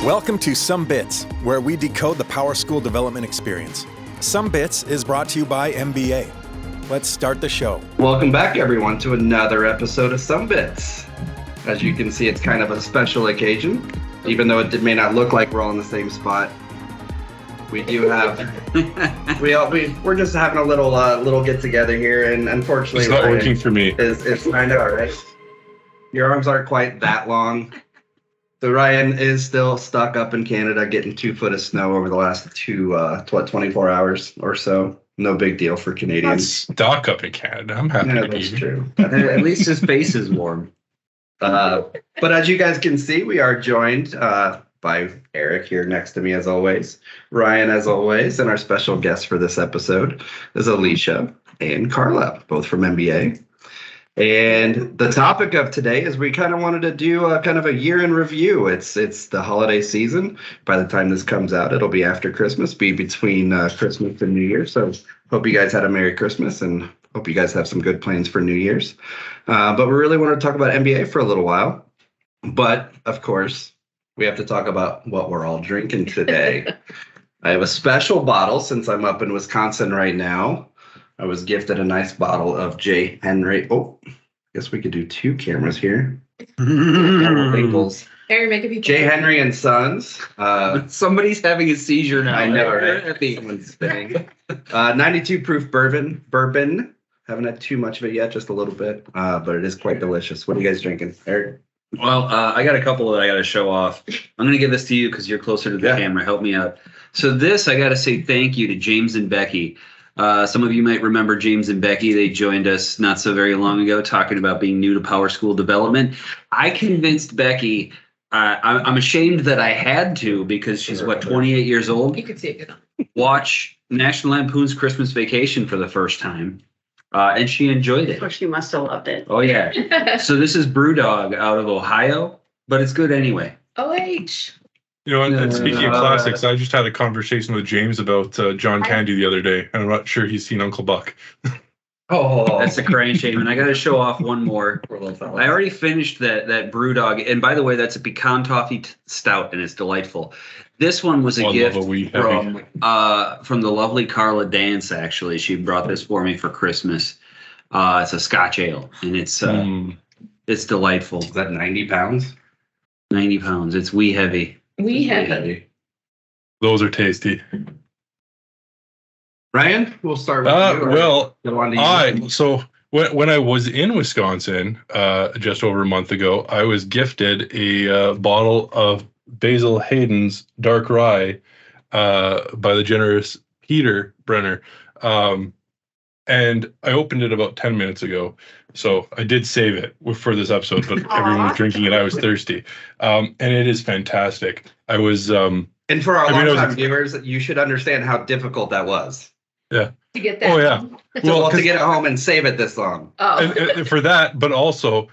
Welcome to Sumbits, where we decode the PowerSchool development experience. Sumbits is brought to you by MBA. Let's start the show. Welcome back, everyone, to another episode of Sumbits. As you can see, it's kind of a special occasion, even though it may not look like we're all in the same spot. We do have, we're just having a little get together here, and unfortunately, it's not working for me. I know, right? Your arms aren't quite that long. So Ryan is still stuck up in Canada, getting 2 foot of snow over the last 24 hours or so. No big deal for Canadians. Stuck up in Canada. I'm happy to be that's here. true. At least his face is warm. But as you guys can see, we are joined by Eric here next to me as always, Ryan as always, and our special guest for this episode is Alicia and Carla, both from MBA. And the topic of today is we kind of wanted to do kind of a year in review. It's the holiday season. By the time this comes out, it'll be after Christmas, be between Christmas and New Year. So hope you guys had a Merry Christmas and hope you guys have some good plans for New Year's. But we really want to talk about MBA for a little while. But of course, we have to talk about what we're all drinking today. I have a special bottle since I'm up in Wisconsin right now. I was gifted a nice bottle of J. Henry. Oh, I guess we could do 2 cameras here. Labels. J. Henry and Sons. Somebody's having a seizure now. I know, right? Someone's spinning. 92 proof bourbon. Haven't had too much of it yet, just a little bit, but it is quite delicious. What are you guys drinking, Eric? Well, I got a couple that I got to show off. I'm going to give this to you because you're closer to the camera. Help me out. So this, I got to say thank you to James and Becky. Some of you might remember James and Becky. They joined us not so very long ago talking about being new to PowerSchool development. I convinced Becky, I'm ashamed that I had to because she's, 28 years old? You can see it good on. Watch National Lampoon's Christmas Vacation for the first time. And she enjoyed it. Of course, you must have loved it. Oh, yeah. So this is Brewdog out of Ohio, but it's good anyway. OH. You know, and speaking of classics, I just had a conversation with James about John Candy the other day, and I'm not sure he's seen Uncle Buck. Oh, that's a crying shame. And I got to show off one more. I already finished that Brewdog. And by the way, that's a pecan toffee stout, and it's delightful. This one was a gift from the lovely Carla Dance, actually. She brought this for me for Christmas. It's a Scotch ale, and it's delightful. Is that 90 pounds? 90 pounds. It's wee heavy. We have Those are tasty. Ryan, we'll start with you. So when I was in Wisconsin just over a month ago, I was gifted a bottle of Basil Hayden's Dark Rye by the generous Peter Brenner. And I opened it about 10 minutes ago. So I did save it for this episode, but everyone was drinking it. I was thirsty. And it is fantastic. I was... and for our long-time viewers, you should understand how difficult that was. Yeah. to get that. Oh, yeah. Well, to get it home and save it this long. Oh. And for that, but also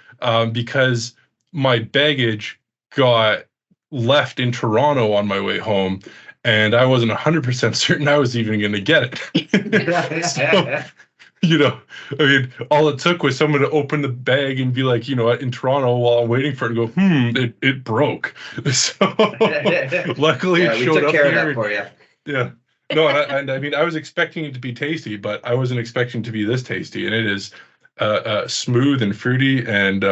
because my baggage got left in Toronto on my way home, and I wasn't 100% certain I was even going to get it. So, I mean, all it took was someone to open the bag and be like, in Toronto while I'm waiting for it to go, it broke. So luckily it showed up care here. of that for you. Yeah. No, and I mean, I was expecting it to be tasty, but I wasn't expecting it to be this tasty. And it is smooth and fruity. And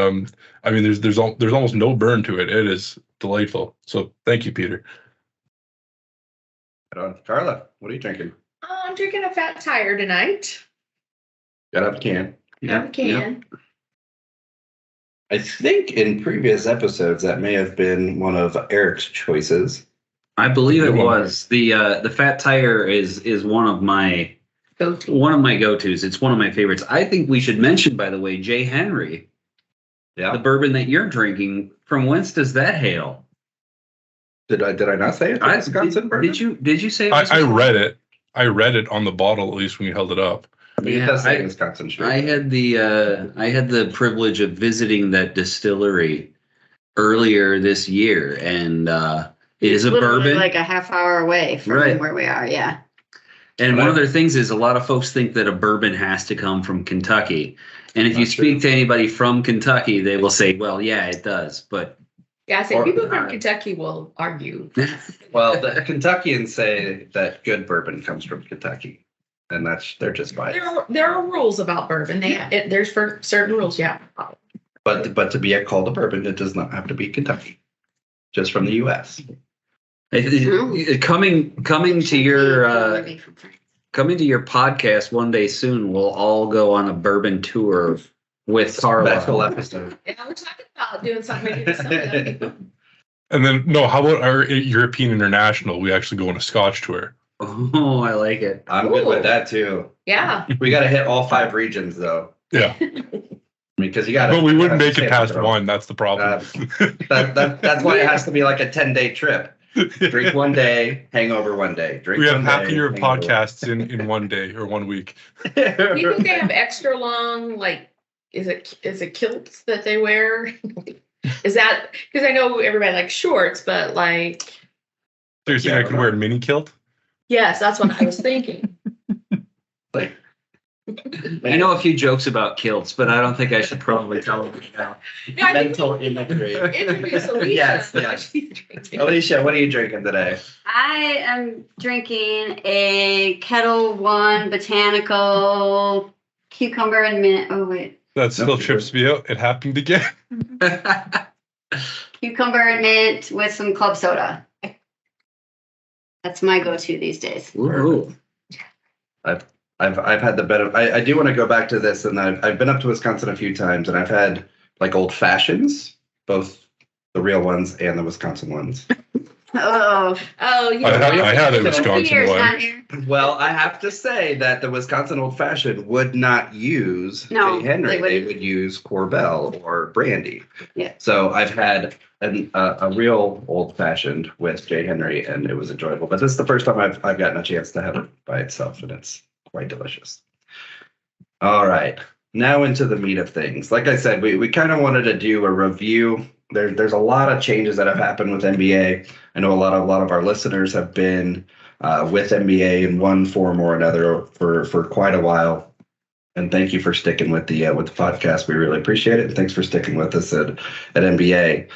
I mean, there's almost no burn to it. It is delightful. So thank you, Peter. Carla, what are you drinking? I'm drinking a Fat Tire tonight. Got up can. Yeah, can. I think in previous episodes that may have been one of Eric's choices. I believe it was. The Fat Tire is one of my go-tos. It's one of my favorites. I think we should mention, by the way, J. Henry. Yeah. The bourbon that you're drinking. From whence does that hail? Did I not say it? Wisconsin bourbon? Did you say it? I read it. I read it on the bottle, at least when you held it up. It does say Wisconsin. Sure. I had the privilege of visiting that distillery earlier this year, and it is a bourbon like a half hour away from where we are. Yeah. And one of the things is a lot of folks think that a bourbon has to come from Kentucky. And if you speak to anybody from Kentucky, they will say, well, yeah, it does. But Yeah, I say Or- people from Kentucky will argue. Well, the Kentuckians say that good bourbon comes from Kentucky, and they're just biased. There are rules about bourbon. There's for certain rules, yeah. But to be called a bourbon, it does not have to be Kentucky, just from the U.S. Coming to your coming to your podcast one day soon, we'll all go on a bourbon tour with Carla. Special episode. Yeah, we're talking about doing something maybe this summer. That'd be fun. And then, no, how about our European International? We actually go on a Scotch tour. Oh, I like it. I'm good with Ooh. that too. Yeah. We got to hit all 5 regions though, Yeah. because you got. But we wouldn't make it past one. That's the problem. That's why it has to be like a 10-day trip. Drink one day, hangover one day. Drink. We have one half a day, year of hangover. podcasts in one day or 1 week. Do you think they have extra long, like, is it kilts that they wear? Is that because I know everybody likes shorts, but like, So you're saying I can wear a mini kilt? yes, that's what I was thinking. Like, I know a few jokes about kilts, but I don't think I should probably tell them now. No, I think mental imagery. introduce Alicia. Yes, what yes. she's drinking. Alicia, what are you drinking today? I am drinking a Kettle One botanical cucumber and mint. Oh wait, That still trips me out. It happened again. cucumber and mint with some club soda. That's my go-to these days. Ooh. I've had the benefit. I do want to go back to this, and I've been up to Wisconsin a few times, and I've had like old fashions, both the real ones and the Wisconsin ones. Oh, Yeah. I had a Wisconsin Peter's one. not here. Well, I have to say that the Wisconsin old fashioned would not use No, J. Henry. they They wouldn't. would use Corbel or brandy. Yeah. So I've had a real old fashioned with J. Henry, and it was enjoyable. But this is the first time I've gotten a chance to have it by itself, and it's quite delicious. All right, now into the meat of things. Like I said, we kind of wanted to do a review. There's a lot of changes that have happened with MBA. I know a lot of our listeners have been with MBA in one form or another for quite a while. And thank you for sticking with the podcast. We really appreciate it. And thanks for sticking with us at MBA.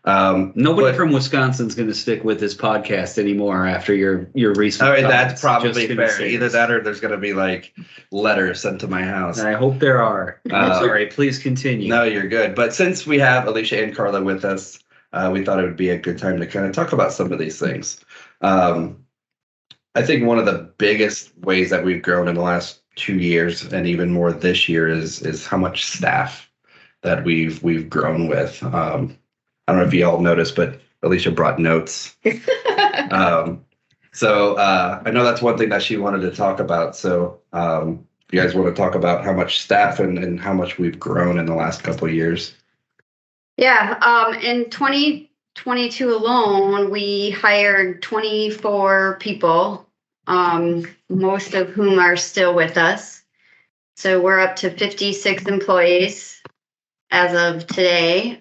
Nobody But- from Wisconsin's going to stick with this podcast anymore after your recent. All right, comments. that's probably Just gonna fair. say Either this. that or there's going to be like letters sent to my house. I hope there are. I'm sorry. Please continue. No, you're good. But since we have Alicia and Carla with us, we thought it would be a good time to kind of talk about some of these things. I think one of the biggest ways that we've grown in the last 2 years, and even more this year, is how much staff that we've grown with. I don't know if you all noticed, but Alicia brought notes. So I know that's one thing that she wanted to talk about. So you guys want to talk about how much staff and how much we've grown in the last couple of years? Yeah, in 2022 alone, we hired 24 people, most of whom are still with us. So we're up to 56 employees as of today.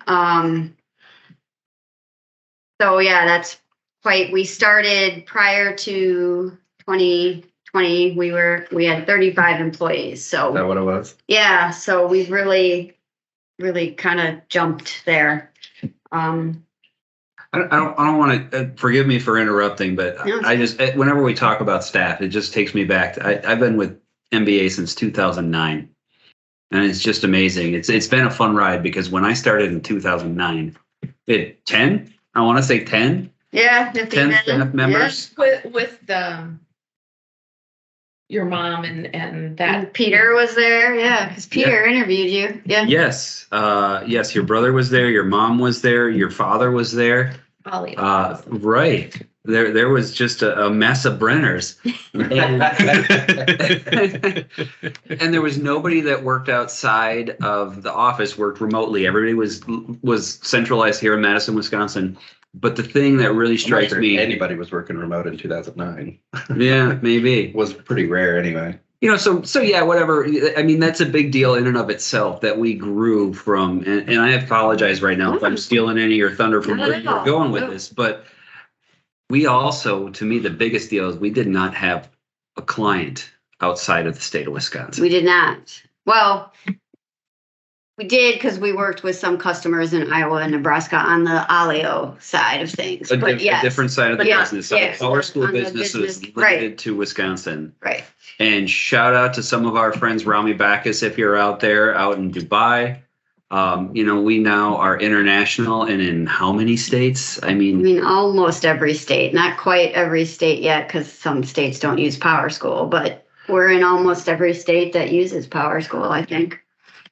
So yeah, that's quite, we started prior to 2020, we had 35 employees. So Is that what it was? yeah, so we've really kind of jumped there. I don't want to forgive me for interrupting, but No, it's I just whenever we talk about staff, it just takes me back. I've been with MBA since 2009, and it's just amazing. It's been a fun ride because when I started in 2009, it 10. I want to say 10. Yeah, 50 10 men. staff members. with your mom and Yeah. that And Peter was there, yeah, because Peter interviewed you. Yeah. Yes, yes. Your brother was there. Your mom was there. Your father was there. Ollie. Right. There was just a mess of Brenners. And, and there was nobody that worked outside of the office, worked remotely. Everybody was centralized here in Madison, Wisconsin. But the thing that really strikes I'm not sure me, anybody was working remote in 2009. yeah, maybe. It was pretty rare anyway. You know, so yeah, whatever. I mean, that's a big deal in and of itself that we grew from. And I apologize right now if I'm stealing any of your thunder from Not where at you're all. going with No. this. But we also, to me, the biggest deal is we did not have a client outside of the state of Wisconsin. We did not. Well, We did because we worked with some customers in Iowa and Nebraska on the Alio side of things. A But yes, different side of the Yeah, business. So yeah. PowerSchool On the business is business, limited to Wisconsin. right. And shout out to some of our friends, Rami Bacchus, if you're out there, out in Dubai. We now are international and in how many states? I I mean, mean, almost every state, not quite every state yet, because some states don't use PowerSchool, but we're in almost every state that uses PowerSchool, I think.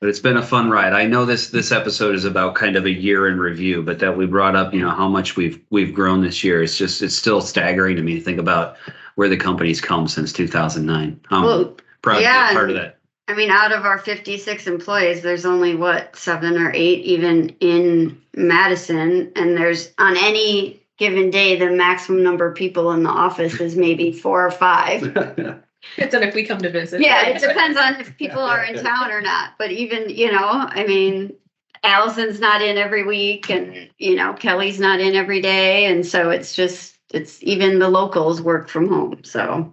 but it's been a fun ride. I know this episode is about kind of a year in review, but that we brought up, how much we've grown this year. It's still staggering to me to think about where the company's come since 2009. I'm Well, proud to yeah, be part of that. I mean, out of our 56 employees, there's only 7 or 8 even in Madison. And there's on any given day, the maximum number of people in the office is maybe 4 or 5. Depends on if we come to visit. Yeah, it depends on if people are in town or not. But even, I mean, Allison's not in every week and, Kelly's not in every day. And so it's even the locals work from home. So.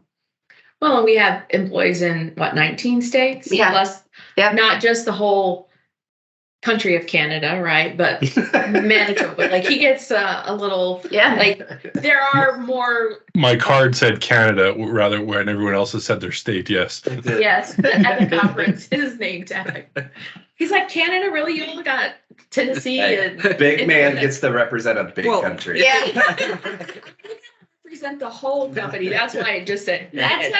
Well, we have employees in 19 states? Yeah. Plus, not just the whole country of Canada, right? But Manitoba. Like he gets a little, like there are more. My card said Canada rather when everyone else has said their state. Yes. Yes, at the conference, his name tag. He's like, Canada, really? You only got Tennessee and Big man gets to represent a big country. Yeah. Represent the whole company. That's why I just said That's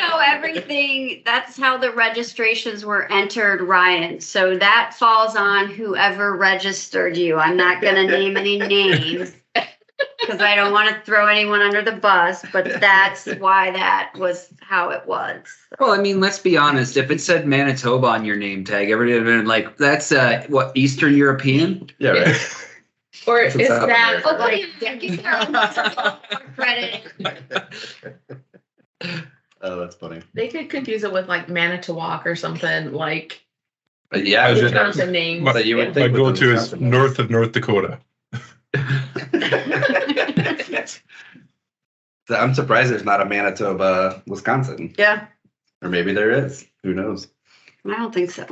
how the registrations were entered, Ryan. So that falls on whoever registered you. I'm not going to name any names because I don't want to throw anyone under the bus, but that's why that was how it was. Well, I mean, let's be honest. If it said Manitoba on your name tag, everybody would have been like, that's Eastern European? Yeah, right. Or is that credit? Oh, that's funny. They could confuse it with like Manitowoc or something like. Yeah, Wisconsin names. But you would My think go-to is north of North Dakota. I'm surprised there's not a Manitoba, Wisconsin. Yeah, Or maybe there is. Who knows? I don't think so.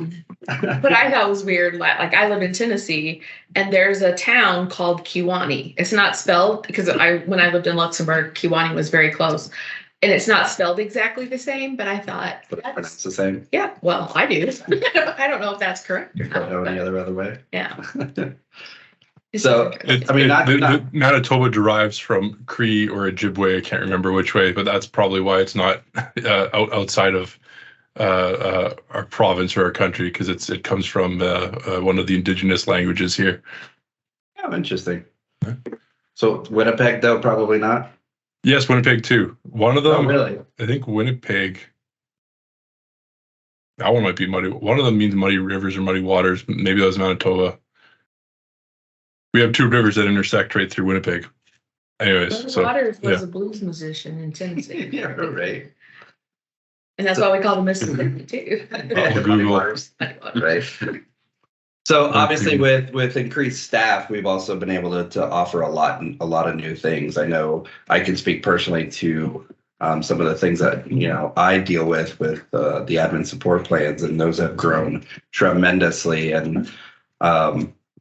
But I thought it was weird. Like I live in Tennessee, and there's a town called Kewanee. It's not spelled because when I lived in Luxembourg, Kewanee was very close, and it's not spelled exactly the same. But I thought But it's pronounced the same. yeah. Well, I do. I don't know if that's correct or You don't not. know any but other way. yeah. So, I mean, Manitoba derives from Cree or Ojibwe. I can't remember which way, but that's probably why it's not outside of our province or our country, because it comes from one of the indigenous languages here. Oh, interesting. So Winnipeg, though, probably not. Yes, Winnipeg too. One of them, really? I think Winnipeg. That one might be muddy. One of them means muddy rivers or muddy waters. Maybe that was Manitoba. We have 2 rivers that intersect right through Winnipeg. Anyways, so Waters was a blues musician in Tennessee. Yeah, right. And that's why we call them Mississippi too. Google. Right. So obviously, with increased staff, we've also been able to offer a lot of new things. I know I can speak personally to some of the things that I deal with the admin support plans, and those have grown tremendously. And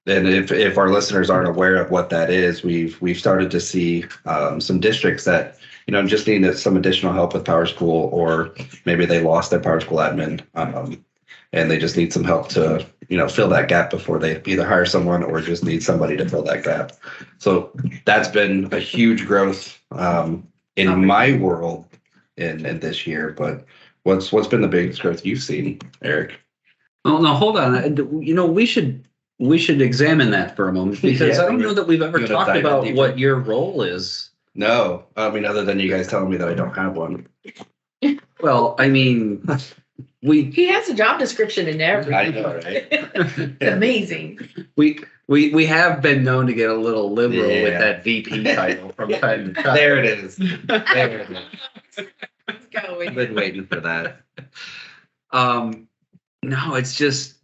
if our listeners aren't aware of what that is, we've started to see some districts that just need some additional help with PowerSchool, or maybe they lost their PowerSchool admin and they just need some help to fill that gap before they either hire someone or just need somebody to fill that gap. So that's been a huge growth in my world in this year. But what's been the biggest growth you've seen, Eric? Well, no, hold on. We should examine that for a moment, because I don't know that we've ever talked about what your role is. No, I mean, other than you guys telling me that I don't have one. Well, I mean, He has a job description in everything. I know, right? It's amazing. we have been known to get a little liberal Yeah. with that VP title from time to time. There it is. There it is. Let's go. I've been waiting for that. No, it's just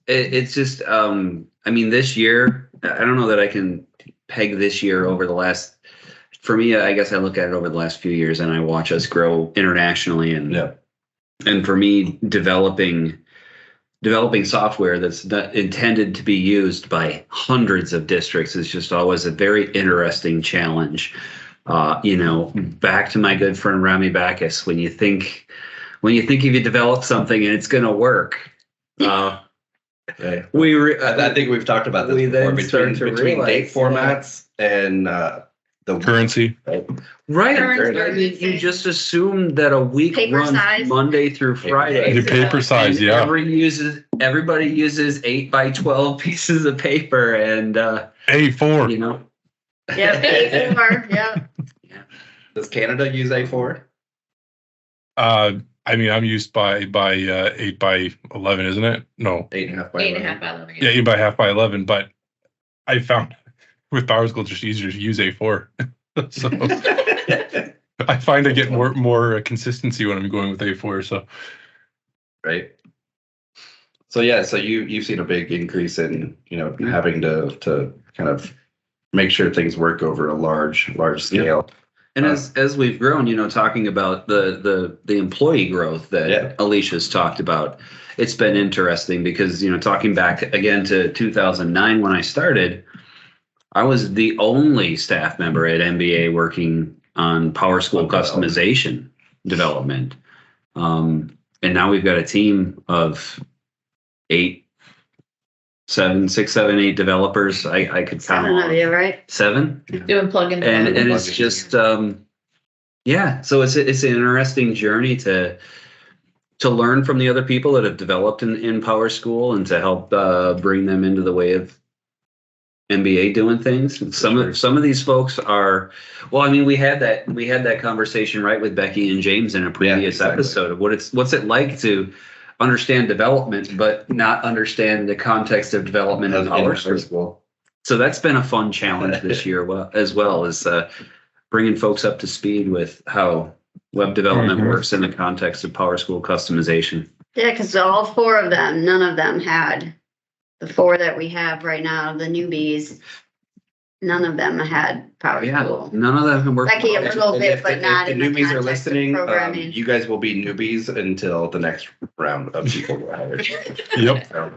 I mean, this year, I don't know that I can peg this year over the last. For me, I guess I look at it over the last few years, and I watch us grow internationally, and Yeah. and for me, developing developing software that's not intended to be used by hundreds of districts is just always a very interesting challenge. Back to my good friend Rami Backus, when you think if you develop something and it's going to work, I think we've talked about this before, between date formats and the Currency. Right. Currency. You just assume that a week Paper runs size. Monday through Friday. The paper size, And yeah. Everybody uses 8x12 pieces of paper, and A4. Yep, A4, yep. Does Canada use A4? I'm used by 8 by 11, isn't it? No. 8.5 by 8.5 11. by 11. Yeah, 8 by half by 11. But I found with PowerSchool it's just easier to use A4. So I find I get more consistency when I'm going with A4. So Right. So you've seen a big increase in having to kind of make sure things work over a large scale. And as we've grown, talking about the employee growth that Alicia's talked about, it's been interesting because, talking back again to 2009 when I started, I was the only staff member at MBA working on PowerSchool customization development. And now we've got a team of 6, 7, 8 developers. I could count 7 of you, right? 7. Doing plug-in. And it's just so it's an interesting journey to learn from the other people that have developed in PowerSchool and to help bring them into the way of MBA doing things. And some of these folks are, we had that conversation right with Becky and James in a previous episode of what's it like to understand development but not understand the context of development in PowerSchool. So that's been a fun challenge this year, as well as bringing folks up to speed with how web development works in the context of PowerSchool customization. Yeah, because all 4 of them, none of them had the 4 that we have right now, the newbies. None of them had PowerSchool. None of them have worked. Becky a little bit, but not if in the the newbies are context of listening. programming. You guys will be newbies until the next round of people get hired. Yep. So,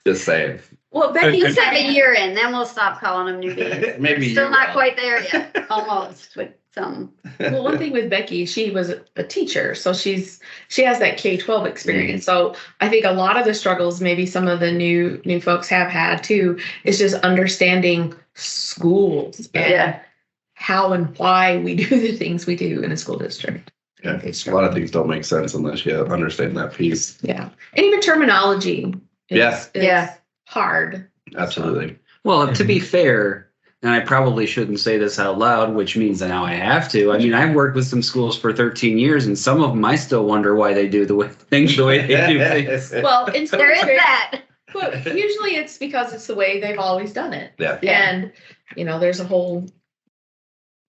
just saying. Well, Becky, Let's have a year in, then we'll stop calling them newbies. Maybe Still you not will. quite there yet. Almost with some. well, one thing with Becky, she was a teacher, so she has that K-12 experience. So I think a lot of the struggles, maybe some of the new folks have had too, is just understanding schools and how and why we do the things we do in a school district. Yeah, a lot of things don't make sense unless you understand that piece. Yeah, and even terminology. Is hard. Absolutely. Well, to be fair, and I probably shouldn't say this out loud, which means that now I have to. I've worked with some schools for 13 years, and some of them I still wonder why they do things the way they do things. Well, in school There is district, that. well, usually it's because it's the way they've always done it. Yeah. And there's a whole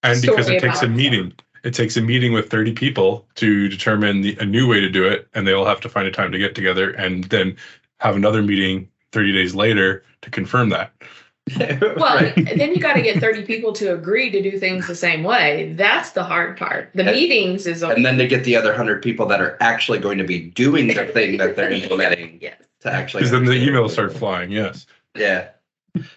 And because story it takes about a meeting. It takes a meeting with 30 people to determine a new way to do it, and they all have to find a time to get together and then have another meeting 30 days later to confirm that. Well, and then you got to get 30 people to agree to do things the same way. That's the hard part. The meetings is And then to get the other 100 people that are actually going to be doing the thing that they're implementing Yes. to actually. Because then the understand emails it. start flying. Yes. Yeah.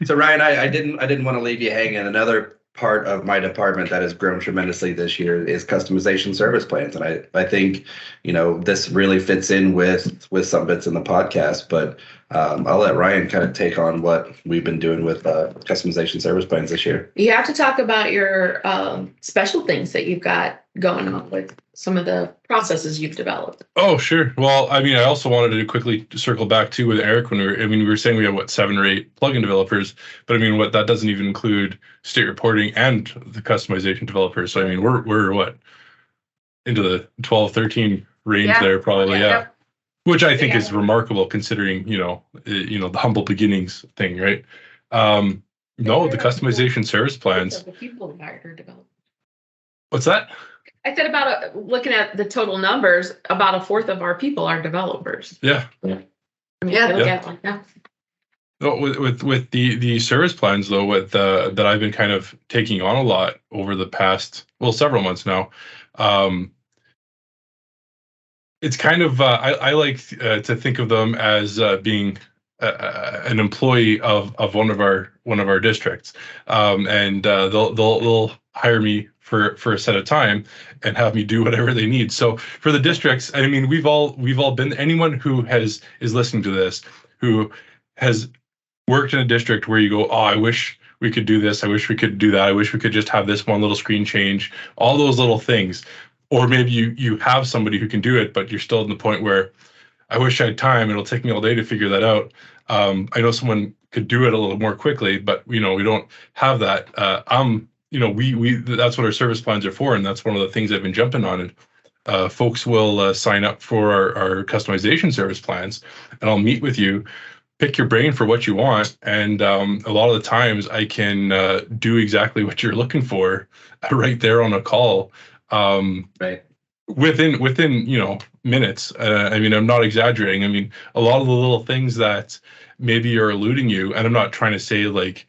So Ryan, I didn't want to leave you hanging. Another part of my department that has grown tremendously this year is customization service plans, and I think this really fits in with Sumbits in the podcast. But I'll let Ryan kind of take on what we've been doing with customization service plans this year. You have to talk about your special things that you've got going on with some of the processes you've developed. Oh, sure. Well, I also wanted to quickly circle back too with Eric when we were saying we have 7 or 8 plugin developers, but what that doesn't even include state reporting and the customization developers. So we're what, into the 12, 13 range there probably, yeah. Which I think is remarkable considering the humble beginnings thing, right? No, the customization service plans. The people that are developed. What's that? I said looking at the total numbers, about a fourth of our people are developers. Yeah. Yeah. No, with the service plans though, that I've been kind of taking on a lot over the past several months now. it's kind of I like to think of them as being an employee of one of our districts, and they'll hire me for a set of time and have me do whatever they need. So for the districts, I mean, we've all been, anyone who is listening to this, who has worked in a district where you go, oh, I wish we could do this, I wish we could do that, I wish we could just have this one little screen change, all those little things. Or maybe you have somebody who can do it, but you're still in the point where I wish I had time. It'll take me all day to figure that out. I know someone could do it a little more quickly, but we don't have that. We that's what our service plans are for, and that's one of the things I've been jumping on. And folks will sign up for our customization service plans, and I'll meet with you, pick your brain for what you want, and a lot of the times I can do exactly what you're looking for right there on a call. Right. Within minutes. I mean, I'm not exaggerating. I mean, a lot of the little things that maybe are eluding you, and I'm not trying to say like,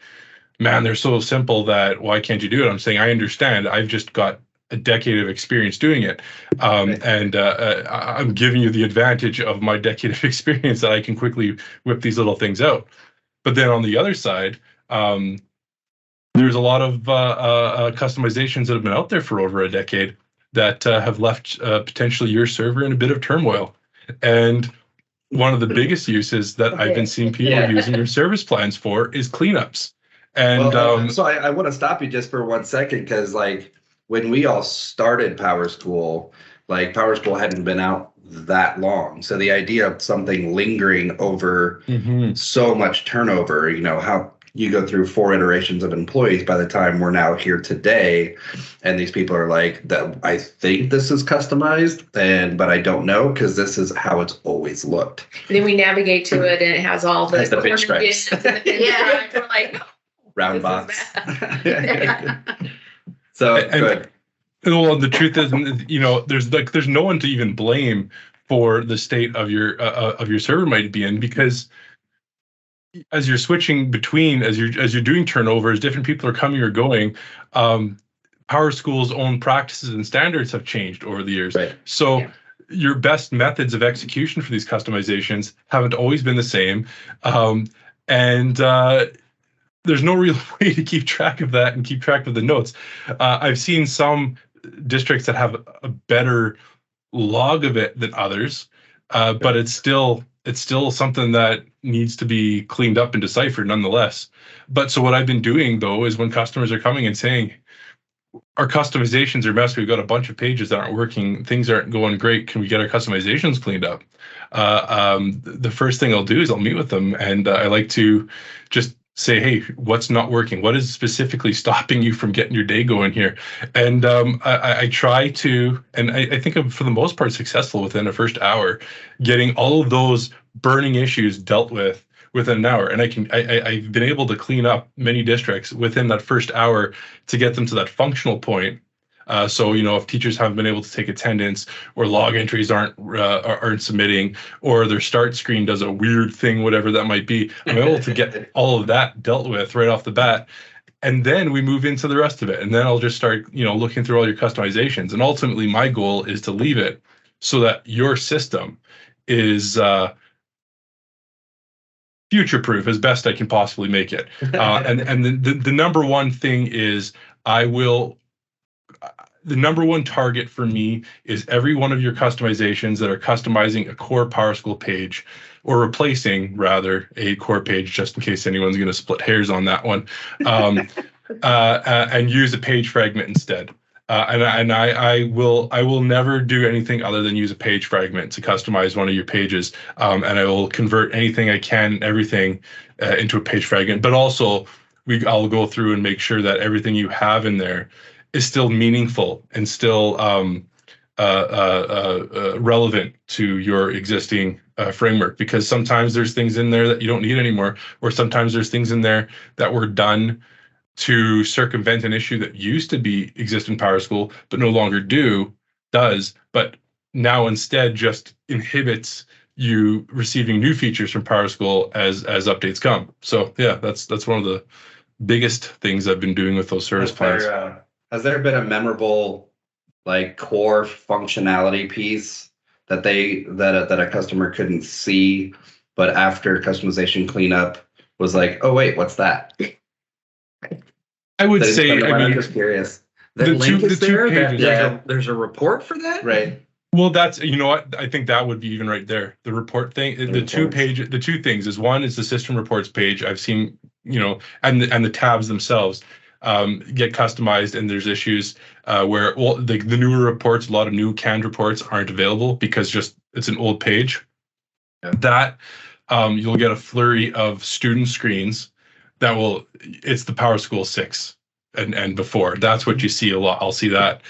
man, they're so simple that why can't you do it? I'm saying I understand. I've just got a decade of experience doing it, and I'm giving you the advantage of my decade of experience that I can quickly whip these little things out. But then on the other side, there's a lot of customizations that have been out there for over a decade that have left potentially your server in a bit of turmoil. And one of the biggest uses that I've been seeing people using your service plans for is cleanups. And so I want to stop you just for 1 second, because like when we all started PowerSchool, like PowerSchool hadn't been out that long. So the idea of something lingering over so much turnover, how you go through 4 iterations of employees by the time we're now here today, and these people are like, I think this is customized, but I don't know, because this is how it's always looked. Then we navigate to it, and it has all the pinch stripes. We're like, round box. So good. Well, the truth is, there's no one to even blame for the state of your server might be in, because as you're switching between, as you're doing turnovers, different people are coming or going. PowerSchool's own practices and standards have changed over the years. Right. So your best methods of execution for these customizations haven't always been the same. And there's no real way to keep track of that and keep track of the notes. I've seen some districts that have a better log of it than others, but it's still something that needs to be cleaned up and deciphered nonetheless. But so what I've been doing, though, is when customers are coming and saying, our customizations are messed, we've got a bunch of pages that aren't working, things aren't going great, can we get our customizations cleaned up? The first thing I'll do is I'll meet with them, and I like to just say, hey, what's not working? What is specifically stopping you from getting your day going here? And I try to, and I think I'm for the most part successful within the first hour, getting all of those burning issues dealt with within an hour. And I've been able to clean up many districts within that first hour to get them to that functional point. So, if teachers haven't been able to take attendance, or log entries aren't submitting, or their start screen does a weird thing, whatever that might be, I'm able to get all of that dealt with right off the bat. And then we move into the rest of it. And then I'll just start, looking through all your customizations. And ultimately, my goal is to leave it so that your system is future-proof as best I can possibly make it. And the number one thing is the number one target for me is every one of your customizations that are customizing a core PowerSchool page, or replacing rather a core page, just in case anyone's going to split hairs on that one, and use a page fragment instead. And I will never do anything other than use a page fragment to customize one of your pages. And I will convert anything I can, everything into a page fragment. But also, I'll go through and make sure that everything you have in there is still meaningful and still relevant to your existing framework. Because sometimes there's things in there that you don't need anymore, or sometimes there's things in there that were done to circumvent an issue that used to exist in PowerSchool, but no longer does, but now instead just inhibits you receiving new features from PowerSchool as updates come. So yeah, that's one of the biggest things I've been doing with those service plans. Has there been a memorable, like, core functionality piece that a customer couldn't see, but after customization cleanup was like, oh wait, what's that? I would That say, I'm just curious. The link is there. pages. There's a report for that. Right. Well, that's, you know what, I think that would be even right there. The report thing, the two things is, one is the system reports page. I've seen, you know, and the tabs themselves get customized, and there's issues where, well, the newer reports, a lot of new canned reports aren't available because just it's an old page. Yeah. That you'll get a flurry of student screens that it's the PowerSchool 6 and before. That's what you see a lot. I'll see that.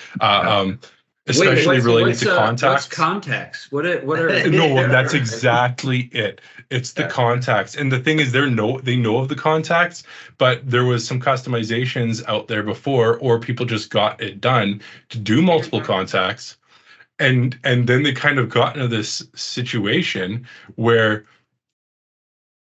Especially related to contacts. What's contacts? What are No, that's exactly it. It's the contacts. And the thing is, they know of the contacts, but there was some customizations out there before, or people just got it done to do multiple contacts. And then they kind of got into this situation where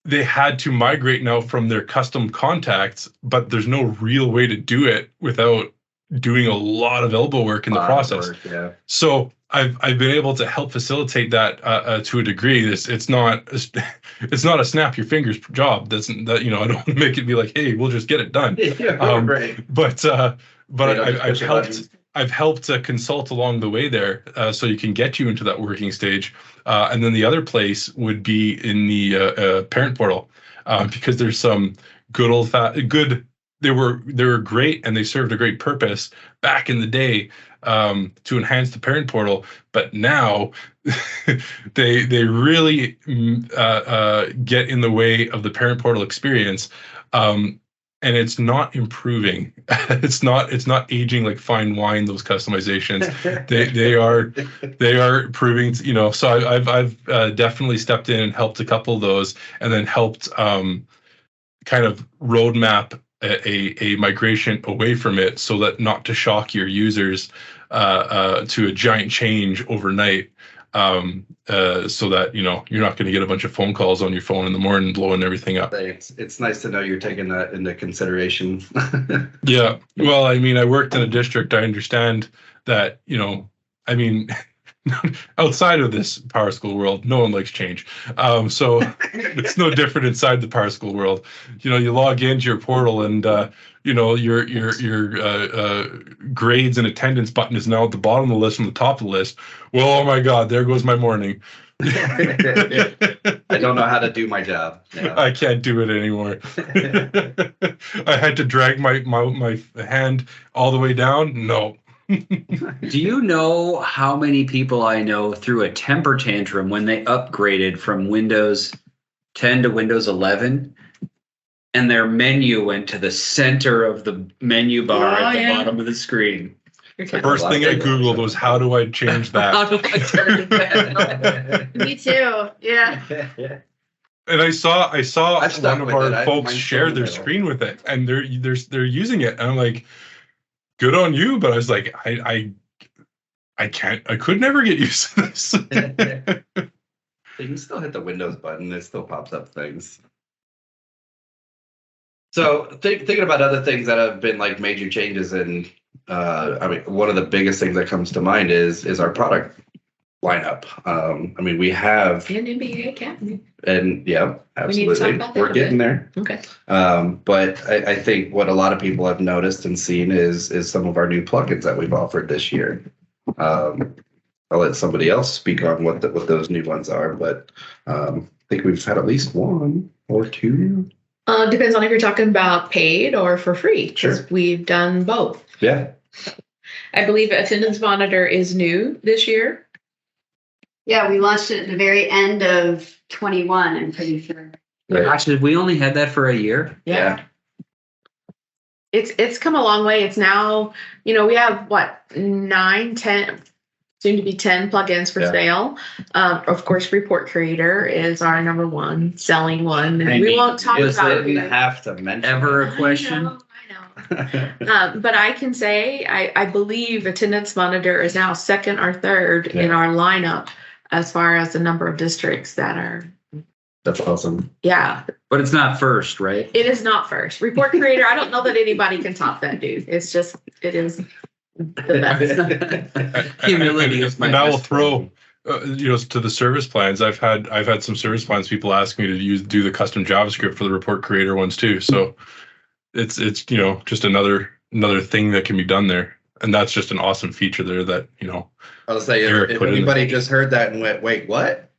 they had to migrate now from their custom contacts, but there's no real way to do it without doing a lot of elbow work in the process. So I've been able to help facilitate that to a degree. It's not a snap your fingers job. I don't want to make it be like, hey, we'll just get it done. Right. But I've helped to consult along the way there, so you can get you into that working stage. And then the other place would be in the parent portal, because there's some good. They were great, and they served a great purpose back in the day to enhance the parent portal. But now they really get in the way of the parent portal experience, and it's not improving. It's not aging like fine wine. Those customizations, they are proving. So I've definitely stepped in and helped a couple of those, and then helped kind of roadmap a migration away from it, so that not to shock your users to a giant change overnight, so that you're not going to get a bunch of phone calls on your phone in the morning blowing everything up. It's nice to know you're taking that into consideration. Yeah, well, I mean, I worked in a district. I understand that. Outside of this PowerSchool world, no one likes change. So it's no different inside the PowerSchool world. You log into your portal, and your grades and attendance button is now at the bottom of the list from the top of the list. Well, oh my God, there goes my morning. I don't know how to do my job. Yeah. I can't do it anymore. I had to drag my hand all the way down. No. Do you know how many people I know threw a temper tantrum when they upgraded from Windows 10 to Windows 11, and their menu went to the center of the menu bar at the bottom of the screen? First thing I Googled was, how do I change that? How do I turn it back? Me too. Yeah. And I saw one of our folks mine's share their screen with it, and they're using it, and I'm like, good on you, but I was like, I could never get used to this. You can still hit the Windows button; it still pops up things. So thinking about other things that have been like major changes in, one of the biggest things that comes to mind is our product lineup. We have an MBA Academy. And yeah, absolutely. We need to talk about that We're getting there. Okay. But I think what a lot of people have noticed and seen is some of our new plugins that we've offered this year. I'll let somebody else speak on what those new ones are, but I think we've had at least one or two. Depends on if you're talking about paid or for free. Sure. We've done both. Yeah. I believe Attendance Monitor is new this year. Yeah, we launched it at the very end of 21, I'm pretty sure. Actually, we only had that for a year. Yeah. It's come a long way. It's now, we have 9, 10, soon to be 10 plugins for sale. Of course, Report Creator is our number one selling one. And we won't talk about it. Have to mention ever a question. I know. But I can say I believe Attendance Monitor is now second or third in our lineup as far as the number of districts that are. That's awesome. Yeah. But it's not first, right? It is not first. Report Creator, I don't know that anybody can top that, dude. It is the best. Humility is my and I will best throw to the service plans, I've had some service plans people ask me to do the custom JavaScript for the report creator ones too. So it's just another thing that can be done there, and that's just an awesome feature there that I was saying, Eric if put in anybody there. just heard that and went, "Wait, what?"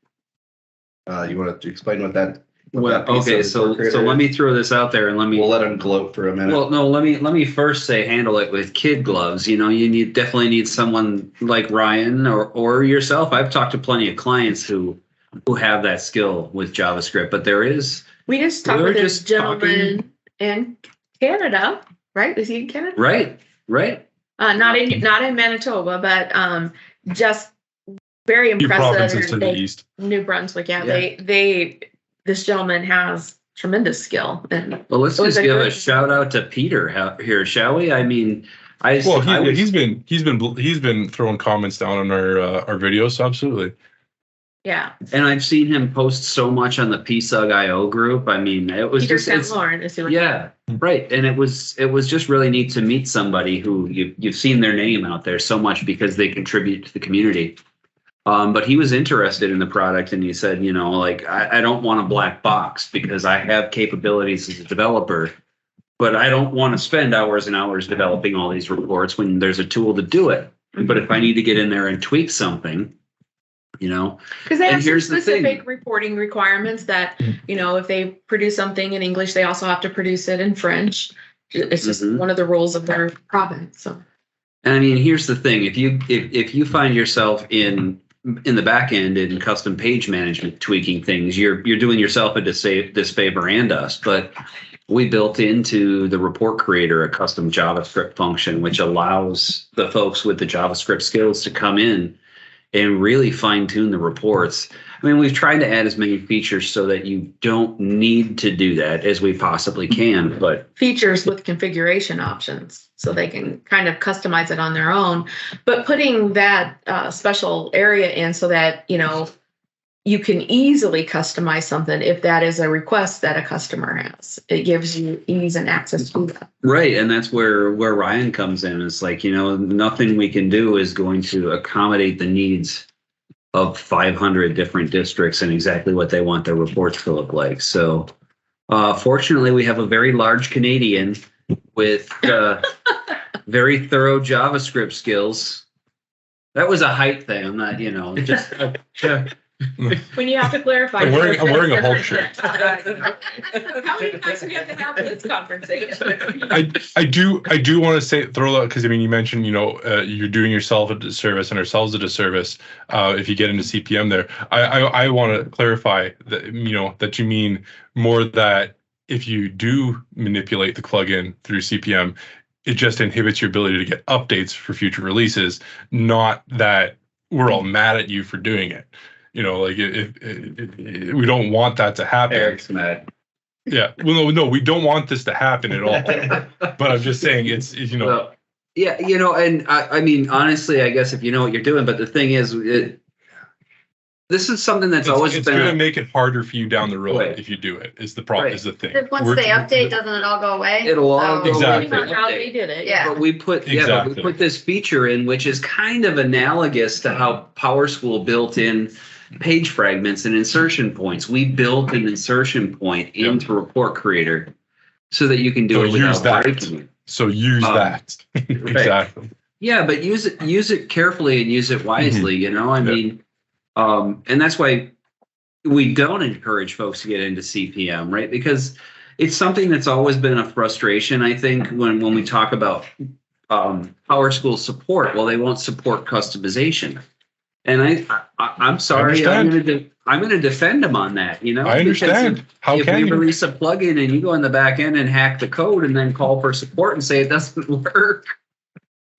You want to explain what that? Well, okay, so let me throw this out there and We'll let him gloat for a minute. Well, no, let me first say handle it with kid gloves. You definitely need someone like Ryan or yourself. I've talked to plenty of clients who have that skill with JavaScript, but we just talked with this gentleman in Canada, right? Was he in Canada? Right. Not in Manitoba, but just very few provinces impressive. to the east. New Brunswick, yeah. Yeah. This gentleman has tremendous skill. And Well, let's just give a shout out to Peter here, shall we? I mean, he's been throwing comments down on our videos, so absolutely. yeah. and I've seen him post so much on the PSUG.io group. I mean, it was Peter just St. Lauren is who. yeah, right. And it was just really neat to meet somebody who you've seen their name out there so much because they contribute to the community. But he was interested in the product, and he said, I don't want a black box because I have capabilities as a developer, but I don't want to spend hours and hours developing all these reports when there's a tool to do it. But if I need to get in there and tweak something, because they have some here's the thing. specific reporting requirements that, if they produce something in English, they also have to produce it in French. It's just one of the rules of their province. So, and I mean, here's the thing: if you find yourself in the back end in custom page management tweaking things, you're doing yourself a disfavor and us. But we built into the report creator a custom JavaScript function, which allows the folks with the JavaScript skills to come in and really fine tune the reports. I mean, we've tried to add as many features so that you don't need to do that as we possibly can, but features with configuration options so they can kind of customize it on their own, but putting that special area in so that, you can easily customize something if that is a request that a customer has. It gives you ease and access to that. Right. And that's where Ryan comes in. It's like, nothing we can do is going to accommodate the needs of 500 different districts and exactly what they want their reports to look like. So fortunately, we have a very large Canadian with very thorough JavaScript skills. That was a height thing. I'm not, just... When you have to clarify. I'm wearing a Hulk shirt. How many times do we have to have this conversation? I do want to throw that because you mentioned you're doing yourself a disservice and ourselves a disservice if you get into CPM there. I want to clarify that that you mean more that if you do manipulate the plugin through CPM, it just inhibits your ability to get updates for future releases. Not that we're all mad at you for doing it. If we don't want that to happen. Eric's mad. Yeah. Well, no, we don't want this to happen at all. But I'm just saying it's. Well, yeah, and I mean, honestly, I guess if you know what you're doing, but the thing is, this is something that's always been. It's going to make it harder for you down the road Right. if you do it. Is the problem? Right. Is the thing. Once they update, doesn't it all go away? It'll all go Exactly. Depending on how they did it. Yeah. But we put this feature in, which is kind of analogous to how PowerSchool built in page fragments and insertion points. We built an insertion point into Report Creator so that you can do it without breaking it. So use that. Exactly. Yeah, but use it carefully and use it wisely. I mean, and that's why we don't encourage folks to get into CPM, right? Because it's something that's always been a frustration. I think when we talk about PowerSchool support, well, they won't support customization. And I'm sorry, I'm going to defend them on that. I understand. If we release a plugin and you go in the back end and hack the code and then call for support and say it doesn't work.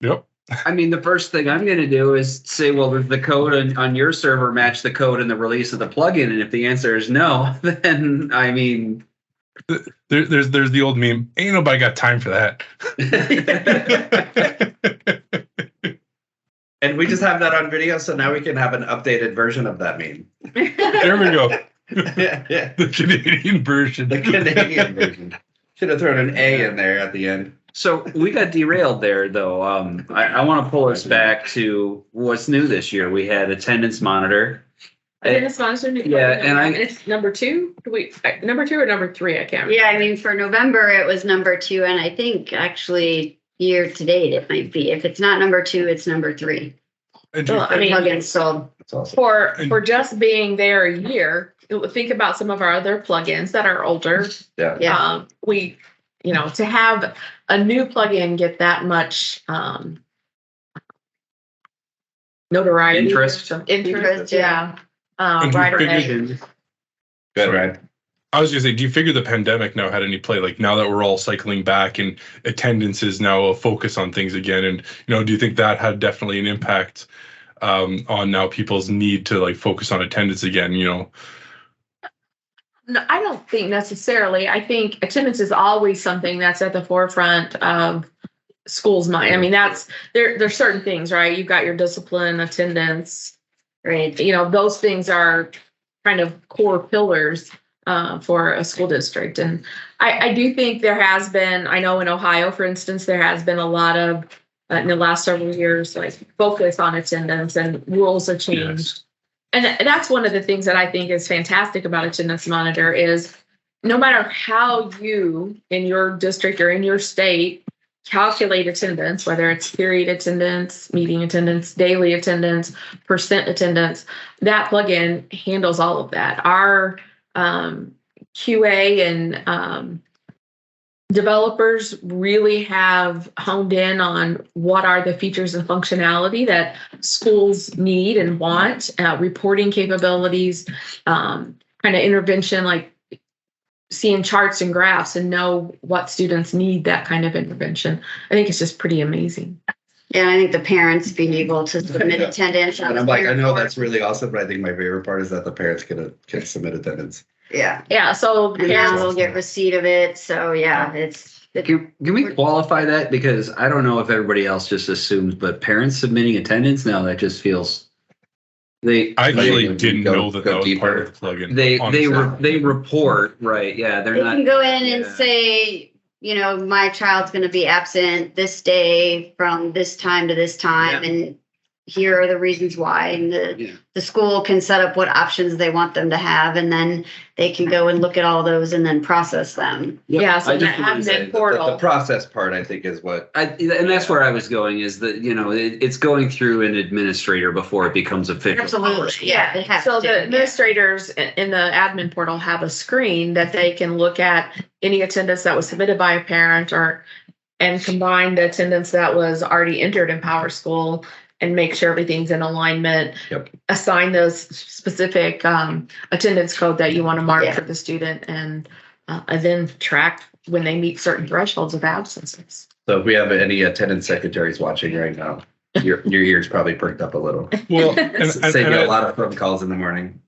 Yep. I mean, the first thing I'm going to do is say, well, does the code on your server match the code in the release of the plugin? And if the answer is no, then I mean, there's the old meme. Ain't nobody got time for that. And we just have that on video, so now we can have an updated version of that meme. There we go. Yeah. The Canadian version. The Canadian version. Should have thrown an A in there at the end. So we got derailed there, though. I want to pull us back to what's new this year. We had attendance monitor. Attendance monitor. Yeah, and it's number 2. Number 2 or number 3? I can't remember. Yeah, I mean, for November, it was number 2. And I think actually year to date, it might be. If it's not number 2, it's number 3. Well, I mean, Plugins sold. That's awesome. for just being there a year, think about some of our other plugins that are older. Yeah. We, to have a new plugin get that much notoriety, Interest. Yeah. And Right you away. figured- Good, right? I was gonna say, do you figure the pandemic now had any play? Like now that we're all cycling back and attendance is now a focus on things again, and do you think that had definitely an impact on now people's need to like focus on attendance again? No, I don't think necessarily. I think attendance is always something that's at the forefront of schools' mind. I mean, there's certain things, right? You've got your discipline, attendance, Right. those things are kind of core pillars for a school district. And I do think there has been, I know in Ohio, for instance, there has been a lot of, in the last several years, like focus on attendance and rules have changed. Yes. And that's one of the things that I think is fantastic about Attendance Monitor is no matter how you in your district or in your state calculate attendance, whether it's period attendance, meeting attendance, daily attendance, percent attendance, that plugin handles all of that. Our QA and developers really have honed in on what are the features and functionality that schools need and want, reporting capabilities, kind of intervention, like seeing charts and graphs and know what students need, that kind of intervention. I think it's just pretty amazing. Yeah, and I think the parents being able to submit attendance. And I'm like, I know that's really awesome, but I think my favorite part is that the parents can submit attendance. Yeah. Yeah, so And now parents we'll get receipt of it. So yeah, Can we qualify that? Because I don't know if everybody else just assumes, but parents submitting attendance now, that just feels I actually Go- didn't go- know that go that was deeper. part of the plugin. they honestly. they report, right? Yeah, they're they not. can go in and yeah. say, my child's going to be absent this day from this time to this time, and here are the reasons why. And the school can set up what options they want them to have, and then they can go and look at all those and then process them. Yeah, so I the just wanted to say admin portal. the process part, I think, is what. And that's where I was going is that, it's going through an administrator before it becomes official. Absolutely. Yeah. It has So to, the yeah. administrators in the admin portal have a screen that they can look at any attendance that was submitted by a parent and combine the attendance that was already entered in PowerSchool and make sure everything's in alignment. Yep. Assign those specific attendance code that you want to mark Yeah. for the student and then track when they meet certain thresholds of absences. So if we have any attendance secretaries watching right now, your ears probably perked up a little. Well, and Save you a lot of phone calls in the morning.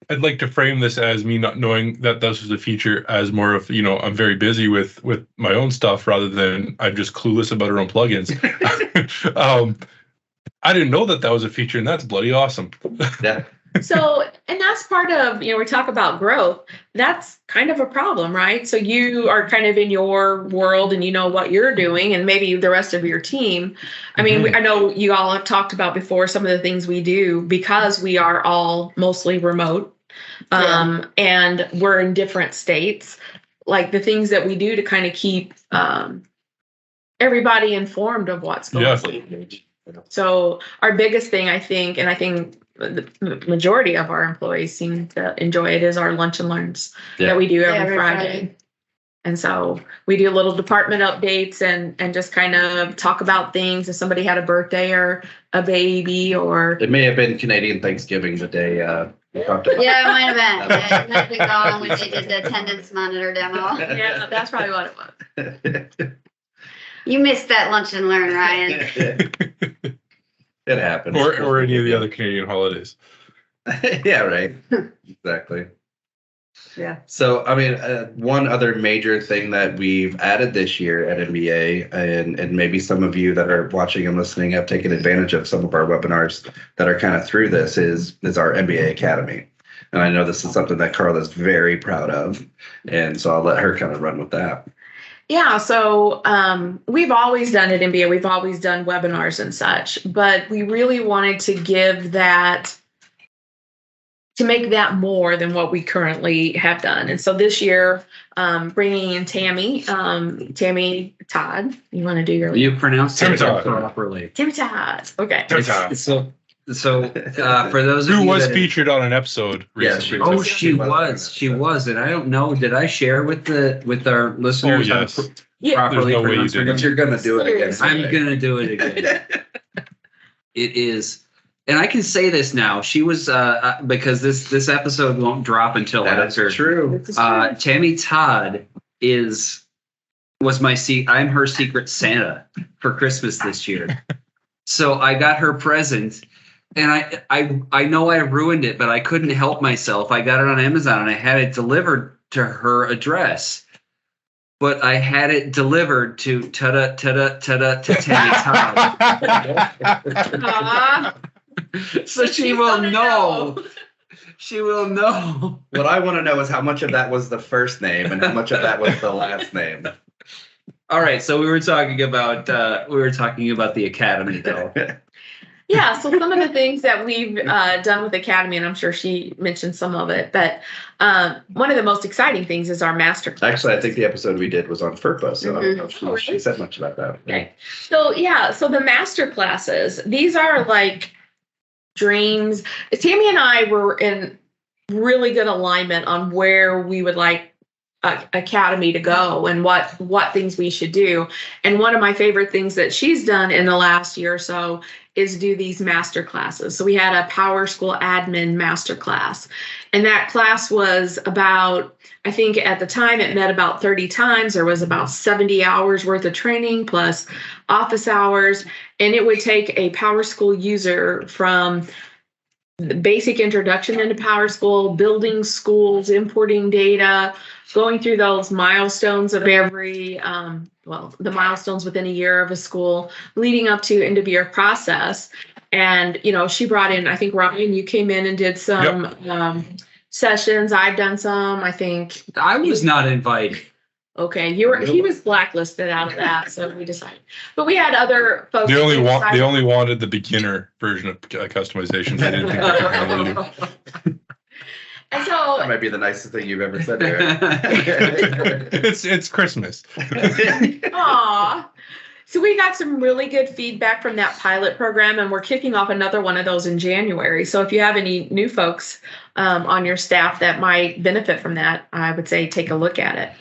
I'd like to frame this as me not knowing that this was a feature as more of, I'm very busy with my own stuff rather than I'm just clueless about our own plugins. I didn't know that was a feature, and that's bloody awesome. Yeah. So, and that's part of, we talk about growth. That's kind of a problem, right? So you are kind of in your world and you know what you're doing and maybe the rest of your team. I mean, I know you all have talked about before some of the things we do because we are all mostly remote and we're in different states, like the things that we do to kind of keep everybody informed of what's going on. So our biggest thing, I think the majority of our employees seem to enjoy it, is our lunch and learns that we do every Friday. And so we do little department updates and just kind of talk about things. If somebody had a birthday or a baby, or It may have been Canadian Thanksgiving the day we talked about. Yeah, it might have been. It might have been gone when they did the attendance monitor demo. yeah, that's probably what it was. You missed that lunch and learn, Ryan. It happens. or any of the other Canadian holidays. Yeah, right. Exactly. Yeah. So, I mean, one other major thing that we've added this year at MBA, and maybe some of you that are watching and listening have taken advantage of some of our webinars that are kind of through this, is our MBA Academy. And I know this is something that Carla is very proud of. And so I'll let her kind of run with that. Yeah, so we've always done at MBA, we've always done webinars and such, but we really wanted to give that, to make that more than what we currently have done. And so this year, bringing in Tammy Todd, you want to do your... You pronounced Tammy it Todd. properly. Tammy Todd, okay. So for those of Who you was that, featured on an episode Yeah, recently. she was. she was, and I don't know, did I share with our listeners Oh, how yes. to Yeah. properly There's no way you pronounce her didn't. name? But you're gonna do it again. Seriously. I'm gonna do it again. It is, and I can say this now. She was because this episode won't drop until That's after. true. This is true. Tammy Todd I'm her secret Santa for Christmas this year. So I got her present, and I know I ruined it, but I couldn't help myself. I got it on Amazon and I had it delivered to her address. But I had it delivered to Tammy Todd. Aw. So she She's will gonna know. She will know. What I want to know is how much of that was the first name and how much of that was the last name. All right, so we were talking about the academy though. Yeah, so some of the things that we've done with Academy, and I'm sure she mentioned some of it, but one of the most exciting things is our master class. Actually, I think the episode we did was on FERPA, so I don't know if Oh, she really? said much about that. Okay. So the master classes, these are like dreams. Tammy and I were in really good alignment on where we would like Academy to go and what things we should do. And one of my favorite things that she's done in the last year or so is do these master classes. So we had a PowerSchool admin master class, and that class was about, I think at the time it met about 30 times. There was about 70 hours worth of training plus office hours, and it would take a PowerSchool user from the basic introduction into PowerSchool, building schools, importing data, going through those milestones of every, the milestones within a year of a school, leading up to end of year process. And, she brought in, I think, Ryan, you came in and did some sessions. I've done some, I think. I was not invited. Okay, he was blacklisted out of that, so we decided. But we had other folks. They only decided- wanted the beginner version of customization. They didn't think they could handle you. And so That might be the nicest thing you've ever said, Eric. It's Christmas. Aw. So we got some really good feedback from that pilot program, and we're kicking off another one of those in January. So if you have any new folks on your staff that might benefit from that, I would say take a look at it.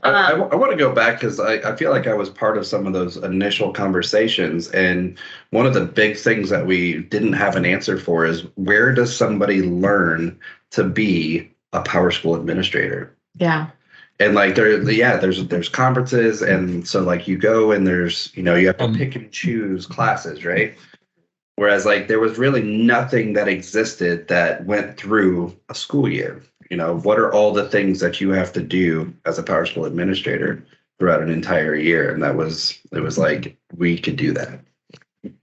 I want to go back because I feel like I was part of some of those initial conversations. And one of the big things that we didn't have an answer for is, where does somebody learn to be a PowerSchool administrator? Yeah. And like there's conferences, and so like you go and there's you have to pick and choose classes, right? Whereas like there was really nothing that existed that went through a school year. What are all the things that you have to do as a PowerSchool administrator throughout an entire year? And it was like, we could do that.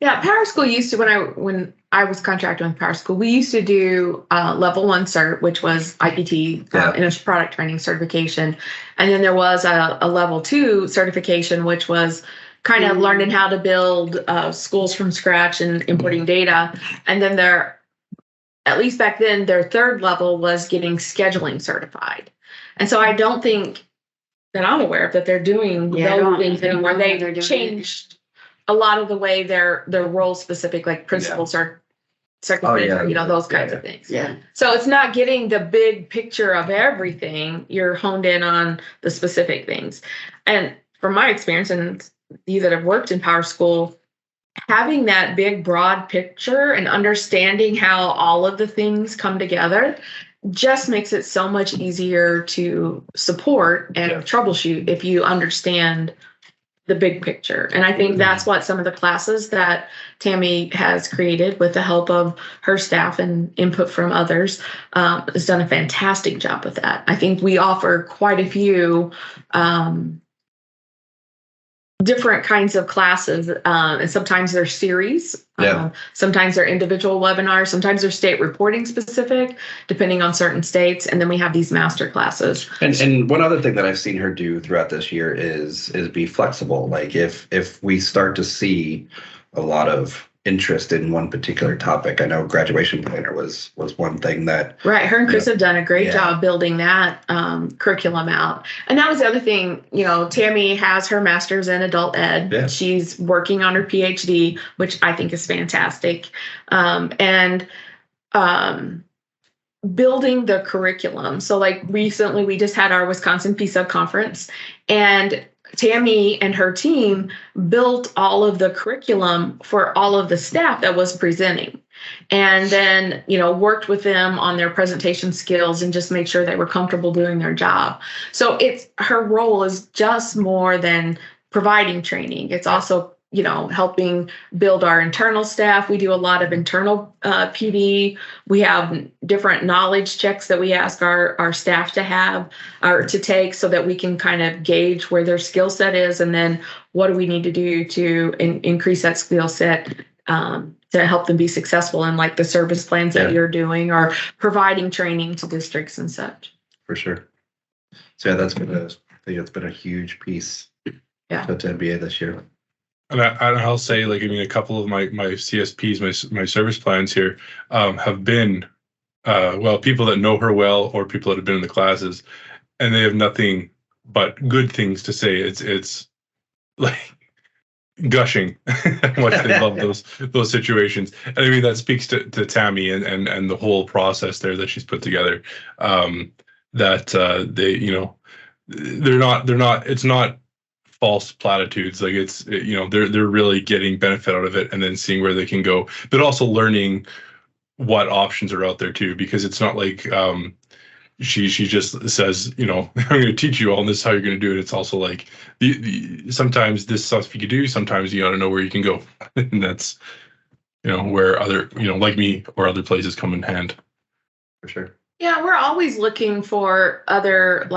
Yeah, PowerSchool used to, when I was contracted with PowerSchool, we used to do level 1 cert, which was IPT, Initial Product Training Certification. And then there was a level 2 certification, which was kind of learning how to build schools from scratch and importing data. And then at least back then, their third level was getting scheduling certified. And so I don't think that I'm aware of that they're doing those things anymore. They changed a lot of the way their role specific, like principals are circulated, those kinds of things. Yeah. So it's not getting the big picture of everything. You're honed in on the specific things. And from my experience, and you that have worked in PowerSchool, having that big, broad picture and understanding how all of the things come together just makes it so much easier to support and troubleshoot if you understand the big picture. And I think that's what some of the classes that Tammy has created with the help of her staff and input from others has done a fantastic job with that. I think we offer quite a few different kinds of classes, and sometimes they're series. Sometimes they're individual webinars. Sometimes they're state reporting specific, depending on certain states. And then we have these master classes. And one other thing that I've seen her do throughout this year is be flexible. Like if we start to see a lot of interest in one particular topic, I know graduation planner was one thing that. Right. Her and Chris have done a great job building that curriculum out. And that was the other thing, Tammy has her master's in adult ed. Yeah. She's working on her PhD, which I think is fantastic. And building the curriculum. So like recently we just had our Wisconsin PSUB conference, and Tammy and her team built all of the curriculum for all of the staff that was presenting, and then, worked with them on their presentation skills and just make sure they were comfortable doing their job. So her role is just more than providing training. It's also, helping build our internal staff. We do a lot of internal PD. We have different knowledge checks that we ask our staff to have or to take so that we can kind of gauge where their skill set is. And then what do we need to do to increase that skill set to help them be successful in like the service plans that you're doing or providing training to districts and such. For sure. So I think it's been a huge piece to MBA this year. And I'll say, a couple of my CSPs, my service plans here, have been, people that know her well or people that have been in the classes, and they have nothing but good things to say. It's like gushing how much they love those situations. And I mean, that speaks to Tammy and the whole process there that she's put together. That they're not. It's not false platitudes. Like they're really getting benefit out of it and then seeing where they can go, but also learning what options are out there too, because it's not like she just says, I'm going to teach you all and this is how you're going to do it. It's also like sometimes this stuff you can do, sometimes you got to know where you can go. And that's, where other, like me or other places come in hand. For sure. Yeah. We're always looking for other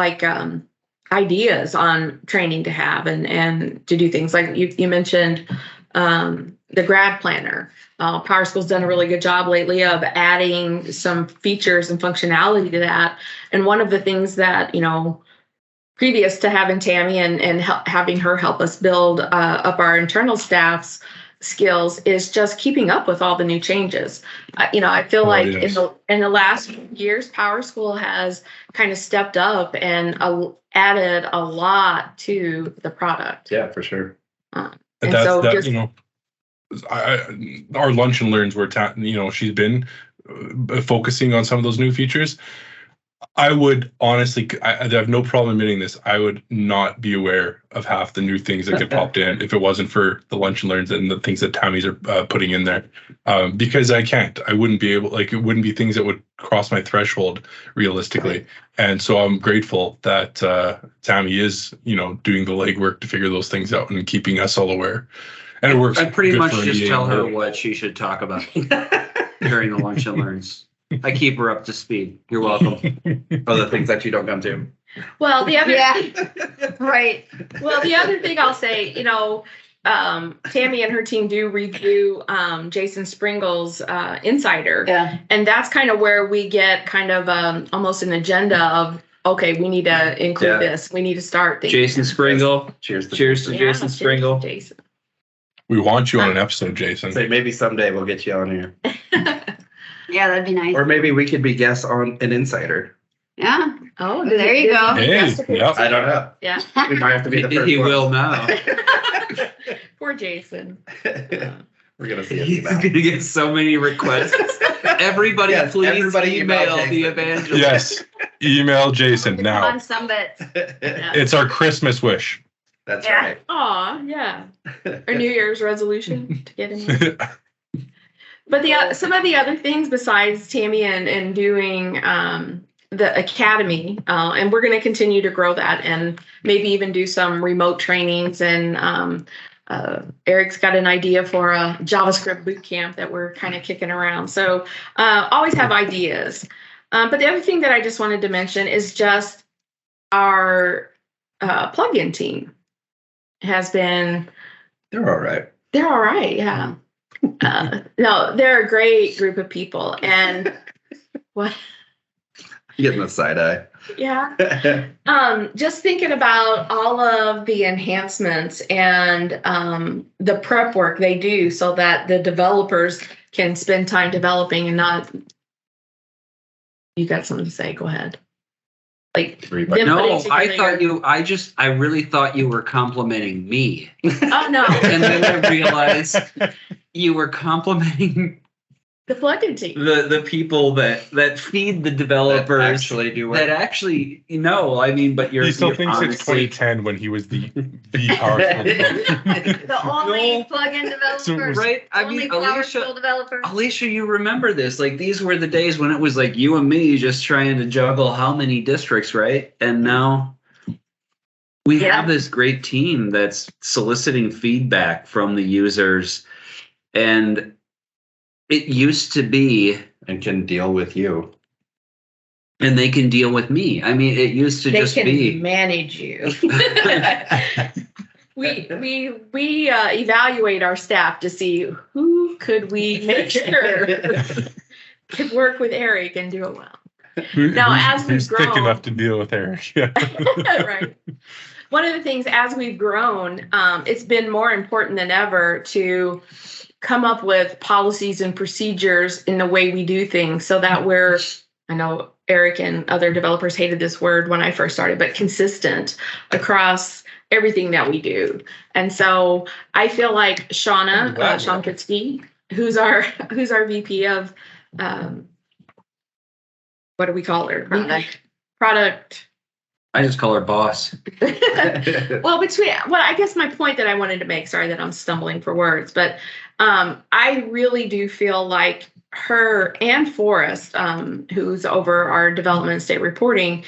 ideas on training to have and to do things like you mentioned the grad planner. PowerSchool's done a really good job lately of adding some features and functionality to that. And one of the things that, previous to having Tammy and having her help us build up our internal staff's skills is just keeping up with all the new changes. I feel like in the last years, PowerSchool has kind of stepped up and added a lot to the product. Yeah, for sure. Our lunch and learns where she's been focusing on some of those new features. I would honestly, I have no problem admitting this. I would not be aware of half the new things that get popped in if it wasn't for the lunch and learns and the things that Tammy's are putting in there. Because I wouldn't be able, it wouldn't be things that would cross my threshold realistically. And so I'm grateful that Tammy is, doing the legwork to figure those things out and keeping us all aware. And it works. I pretty much just tell her what she should talk about during the lunch and learns. I keep her up to speed. You're welcome. Other things that you don't come to. Well, the other right. Well, the other thing I'll say, Tammy and her team do review Jason Springle's Insider. Yeah. And that's kind of where we get kind of almost an agenda of, okay, we need to include this. We need to start things. Jason Springle. Cheers to Jason Springle. Jason. We want you on an episode, Jason. Say maybe someday we'll get you on here. Yeah, that'd be nice. Or maybe we could be guests on an Insider. Yeah. Oh, there you go. Hey, yep. I don't know. Yeah. We might have to be the first He one. will now. Poor Jason. We're going to see He's it now. going to get so many requests. Everybody, Yes, please everybody email Jason. the evangelist. Yes. Email Jason On now. Sumbits. It's our Christmas wish. That's Yeah. right. Aw, yeah. Our New Year's resolution to get in. But some of the other things besides Tammy and doing the academy, and we're going to continue to grow that and maybe even do some remote trainings. And Eric's got an idea for a JavaScript boot camp that we're kind of kicking around. So always have ideas. But the other thing that I just wanted to mention is just our plugin team. has been. They're all right. They're all right. Yeah. No, they're a great group of people. And what? Getting the side eye. Yeah. Just thinking about all of the enhancements and the prep work they do so that the developers can spend time developing and not. You got something to say? Go ahead. Like them No, putting I together thought you. I really thought you were complimenting me, Oh no, and then I realized you were complimenting the plug-in team. the people that feed the developers actually do it. that actually I mean, but He still you're thinks it's honestly 2010 when he was the PowerSchool. The only No. plugin developers. right. I Only mean, PowerSchool developers. Alicia, you remember this? Like these were the days when it was like you and me just trying to juggle how many districts, right? And now we Yeah. have this great team that's soliciting feedback from the users, and it used to be, And can deal with you. and they can deal with me. I mean, it used to They just can be. manage you. we evaluate our staff to see who could we make sure could work with Eric and do it well. Now, as we've Who's thick grown- enough to deal with Eric? Yeah. Right. One of the things as we've grown, it's been more important than ever to come up with policies and procedures in the way we do things so that we're, I know Eric and other developers hated this word when I first started, but consistent across everything that we do. And so I feel like Shauna Kitsky, who's our VP of, what do we call her? Product. I just call her boss. Well, I guess my point that I wanted to make, sorry that I'm stumbling for words, but I really do feel like her and Forrest, who's over our development and state reporting,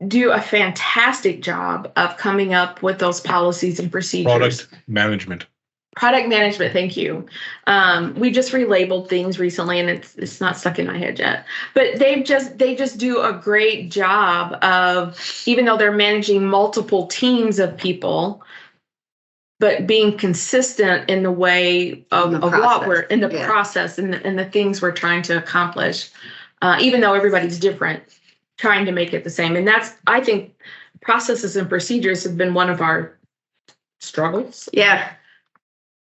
do a fantastic job of coming up with those policies and procedures. Product management, thank you. We just relabeled things recently, and it's not stuck in my head yet. But they just do a great job of, even though they're managing multiple teams of people, but being consistent in the way of what we're in the process and the things we're trying to accomplish, even though everybody's different, trying to make it the same. And that's, I think, processes and procedures have been one of our struggles. Yeah.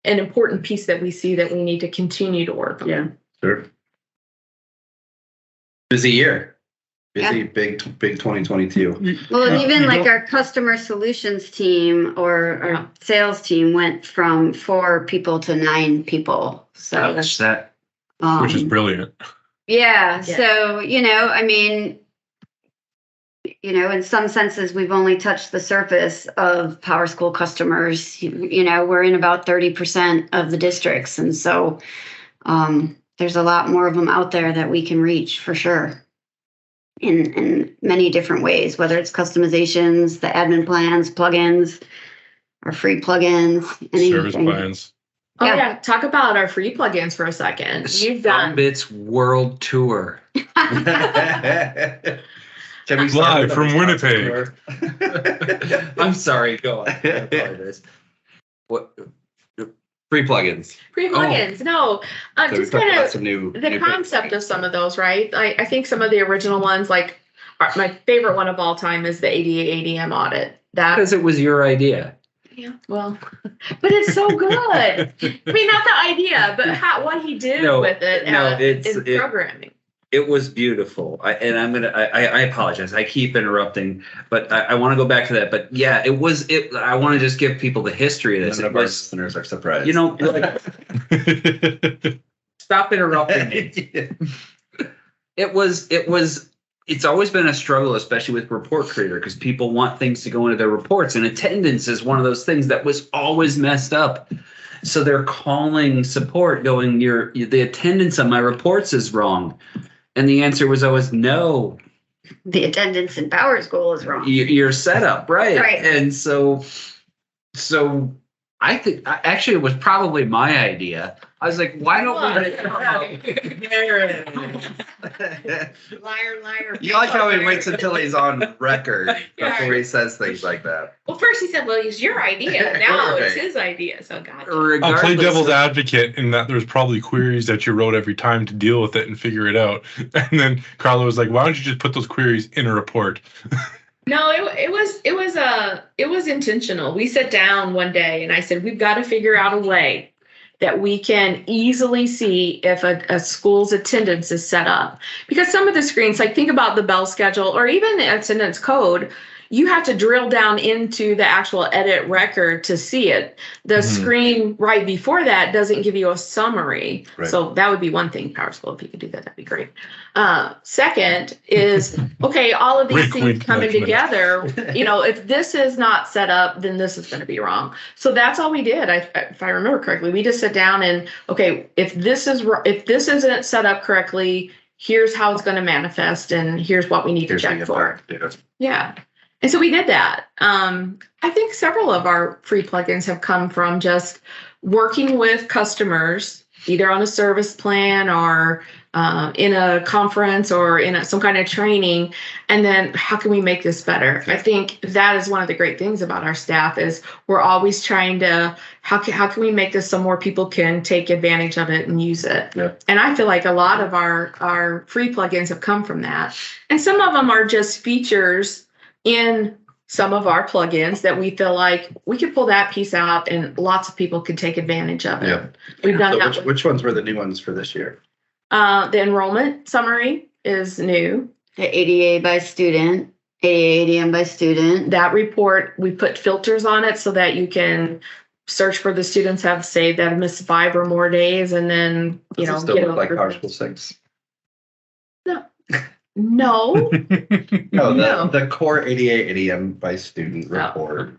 An important piece that we see that we need to continue to work on. Yeah. Sure. Busy year. Busy, Yeah. big 2022. Well, and even like our customer solutions team or our sales team went from 4 people to 9 people. So Ouch, that. Which is brilliant. Yeah. So, I mean, in some senses, we've only touched the surface of PowerSchool customers. We're in about 30% of the districts. And so there's a lot more of them out there that we can reach for sure in many different ways, whether it's customizations, the admin plans, plugins, or free plugins, anything. Service plans. Oh Yeah. yeah, talk about our free plugins for a second. You've done Sumbits World Tour. Live from Winnipeg. I'm sorry. Go on. I apologize. What? Free plugins. free plugins. No, So we just talked kind about of some new the concept of some of those, right? I think some of the original ones, like my favorite one of all time is the ADA ADM audit. That Because it was your idea. yeah, well, but it's so good. I mean, not the idea, but what he did with it in programming. It was beautiful. I apologize. I keep interrupting, but I want to go back to that. But yeah, it was. I want to just give people the history of this. None of our listeners are surprised. Stop interrupting me. It's always been a struggle, especially with Report Creator, because people want things to go into their reports, and attendance is one of those things that was always messed up. So they're calling support, going, the attendance on my reports is wrong. And the answer was always no. The attendance in PowerSchool is wrong. Your setup, right? Right. And so I think actually it was probably my idea. I was like, why don't Liar, liar. You like how he waits until he's on record before he says things like that. Well, first he said, well, it's your idea. Now it's his idea. So, God. I'll play devil's advocate in that there's probably queries that you wrote every time to deal with it and figure it out. And then Carla was like, why don't you just put those queries in a report? No, it was intentional. We sat down one day and I said, we've got to figure out a way that we can easily see if a school's attendance is set up. Because some of the screens, like think about the bell schedule or even the attendance code, you have to drill down into the actual edit record to see it. The screen right before that doesn't give you a summary. Right. So that would be one thing, PowerSchool, if you could do that, that'd be great. Second is, okay, all of these things coming together, if this is not set up, then this is going to be wrong. So that's all we did. If I remember correctly, we just sat down and, okay, if this isn't set up correctly, here's how it's going to manifest and here's what we need to check for. Yeah. And so we did that. I think several of our free plugins have come from just working with customers, either on a service plan or in a conference or in some kind of training. And then how can we make this better? I think that is one of the great things about our staff is we're always trying to, how can we make this so more people can take advantage of it and use it? Yep. And I feel like a lot of our free plugins have come from that. And some of them are just features in some of our plugins that we feel like we could pull that piece out and lots of people could take advantage of it. Yep. We've done that. Which ones were the new ones for this year? The enrollment summary is new. The ADA by student, ADM by student. That report, we put filters on it so that you can search for the students have saved that have missed 5 or more days and then, Does it still look like PowerSchool 6? No. No, the core ADA ADM by student report.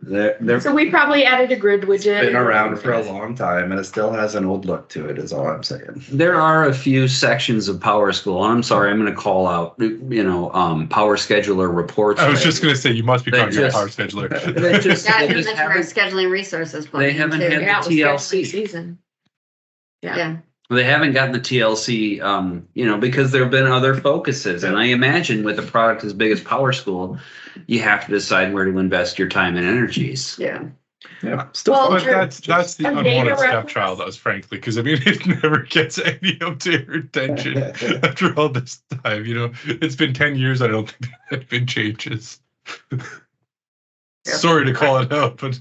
So we probably added a grid widget. It's been around for a long time and it still has an old look to it is all I'm saying. There are a few sections of PowerSchool. I'm sorry, I'm going to call out, Power Scheduler reports. I was just going to say, you must be talking about Power Scheduler. They just our scheduling resources. They haven't had the TLC season. Yeah. They haven't gotten the TLC, because there have been other focuses. And I imagine with a product as big as PowerSchool, you have to decide where to invest your time and energies. Yeah. Yeah. But that's the unwanted stepchild, frankly, because it never gets any of your attention after all this time. It's been 10 years. I don't think there have been changes. Sorry to call it out, but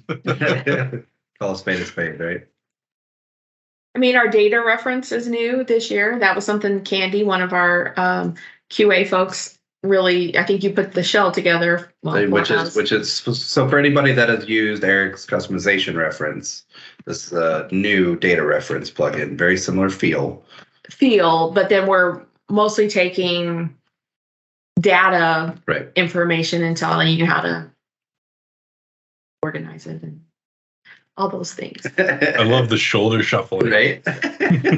call a spade, right? I mean, our data reference is new this year. That was something Candy, one of our QA folks, really, I think you put the shell together. Which is so for anybody that has used Eric's customization reference, this is a new data reference plugin, very similar feel, but then we're mostly taking data information and telling you how to organize it and all those things. I love the shoulder shuffling. Right?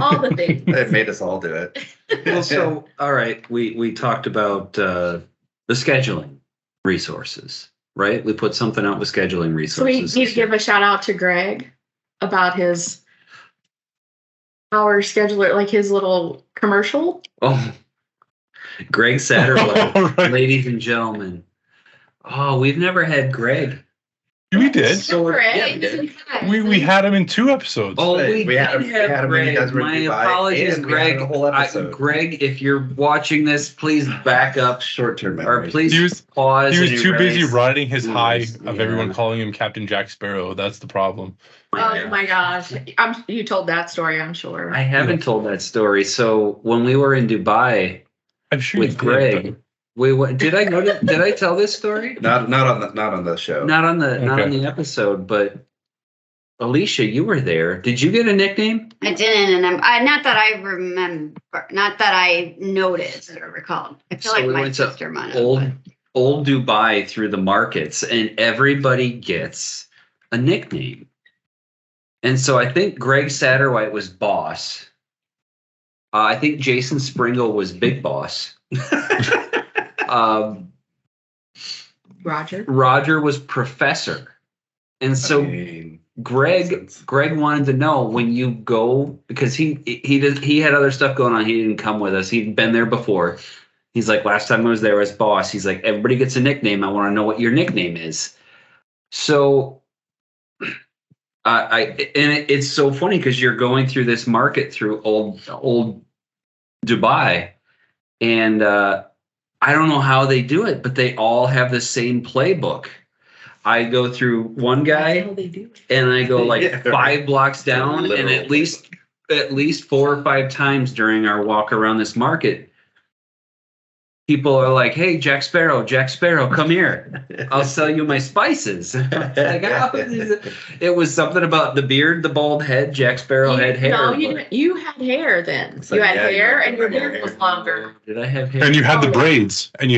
All the things. It made us all do it. Well, so, all right, we talked about the scheduling resources, right? We put something out with scheduling resources. So we need to give a shout out to Greg about his Power Scheduler, like his little commercial. Oh, Greg Satterwhite, right. Ladies and gentlemen. Oh, we've never had Greg. We did. So we had him in 2 episodes. Oh, we had him. Greg. My apologies, Greg. Greg, if you're watching this, please back up. Short-term memory. Or please pause. He was too busy riding his high of everyone calling him Captain Jack Sparrow. That's the problem. Oh my gosh! You told that story, I'm sure. I haven't told that story. So when we were in Dubai, I'm sure with Greg. Wait, did I tell this story? Not on the show. Not on the episode, but Alicia, you were there. Did you get a nickname? I didn't, and I'm not that I remember, not that I noticed or recalled. I feel like my sister might have. Old Dubai through the markets, and everybody gets a nickname. And so I think Greg Satterwhite was boss. I think Jason Springle was big boss. Roger was professor. And so Greg wanted to know when you go, because he had other stuff going on. He didn't come with us. He'd been there before. He's like, last time I was there as boss, he's like, everybody gets a nickname. I want to know what your nickname is. So it's so funny because you're going through this market through old Dubai, and I don't know how they do it, but they all have the same playbook. I go through one guy and I go like 5 blocks down, and at least 4 or 5 times during our walk around this market, people are like, "Hey, Jack Sparrow, come here. I'll sell you my spices." Like, it was something about the beard, the bald head. Jack Sparrow had hair. No, you had hair then. You had hair, and your beard was longer. Did I have hair? And you had the braids. And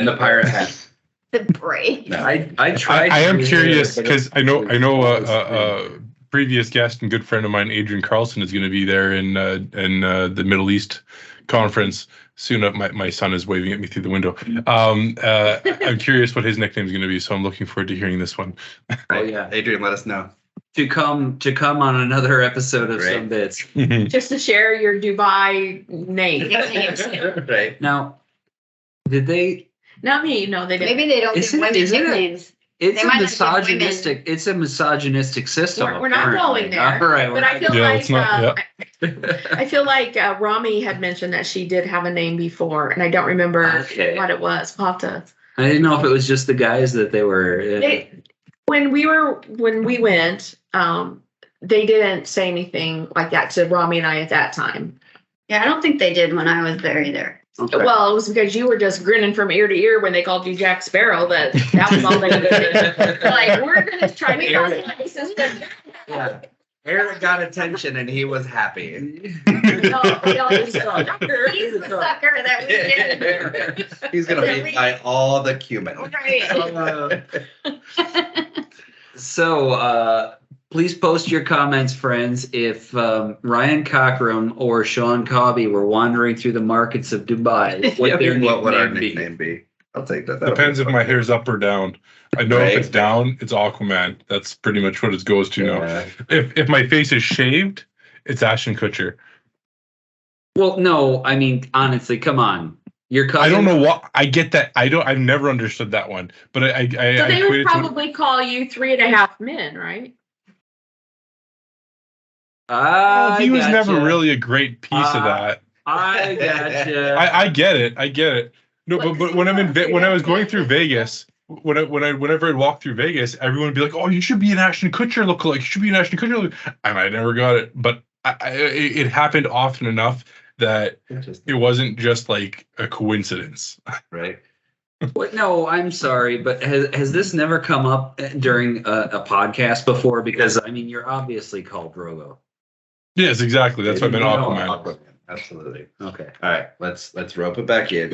the pirate hat. The braid. No, I tried. I am curious because I know a previous guest and good friend of mine, Adrian Carlson, is going to be there in the Middle East conference soon. My son is waving at me through the window. I'm curious what his nickname is going to be, so I'm looking forward to hearing this one. Oh yeah, Adrian, let us know. To come on another episode of Sumbits. Just to share your Dubai name. Right. Now, did they? Not me. No, they didn't. Maybe they don't give women nicknames. It's They a might not give women- misogynistic. It's a misogynistic system. We're not going there. All right. But I feel Yeah, like it's not- I feel like Rami had mentioned that she did have a name before, and I don't remember what it was. We'll have to. I didn't know if it was just the guys that they were. When we went, they didn't say anything like that to Rami and I at that time. Yeah, I don't think they did when I was there either. Okay. Well, it was because you were just grinning from ear to ear when they called you Jack Sparrow. That was all they did. Like, we're gonna try to Yeah. Eric got attention and he was happy. He's a sucker. He's the sucker that we did. He's gonna be by all the cumin. Right. So, please post your comments, friends. If Ryan Cockrum or Sean Cobby were wandering through the markets of Dubai, What would our nickname be? I'll take that. Depends if my hair's up or down. I know Right. if it's down, it's Aquaman. That's pretty much what it goes to now. If my face is shaved, it's Ashton Kutcher. Well, no, I mean, honestly, come on. Your cousin. I don't know what I get that. I've never understood that one. But I So they would equate it to probably call you 3.5 Men, right? he was never really a great piece of that. I gotcha. I get it. No, but when when I was going through Vegas, whenever I'd walk through Vegas, everyone would be like, "Oh, you should be an Ashton Kutcher lookalike. You should be an Ashton Kutcher lookalike." And I never got it. But it happened often enough that it wasn't just like a coincidence. Right. What? No, I'm sorry, but has this never come up during a podcast before? Because I mean, you're obviously called Drogo. Yes, exactly. That's what I meant, Aquaman. Absolutely. Okay. All right. Let's rope it back in.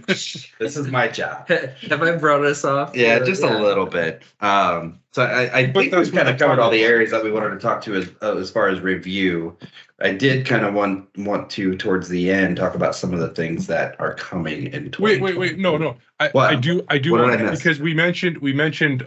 This is my job. Have I brought us off? Yeah, just a little bit. So I think we've kind of covered all the areas that we wanted to talk to as far as review. I did kind of want to towards the end talk about some of the things that are coming in. Wait. No. I do want, because we mentioned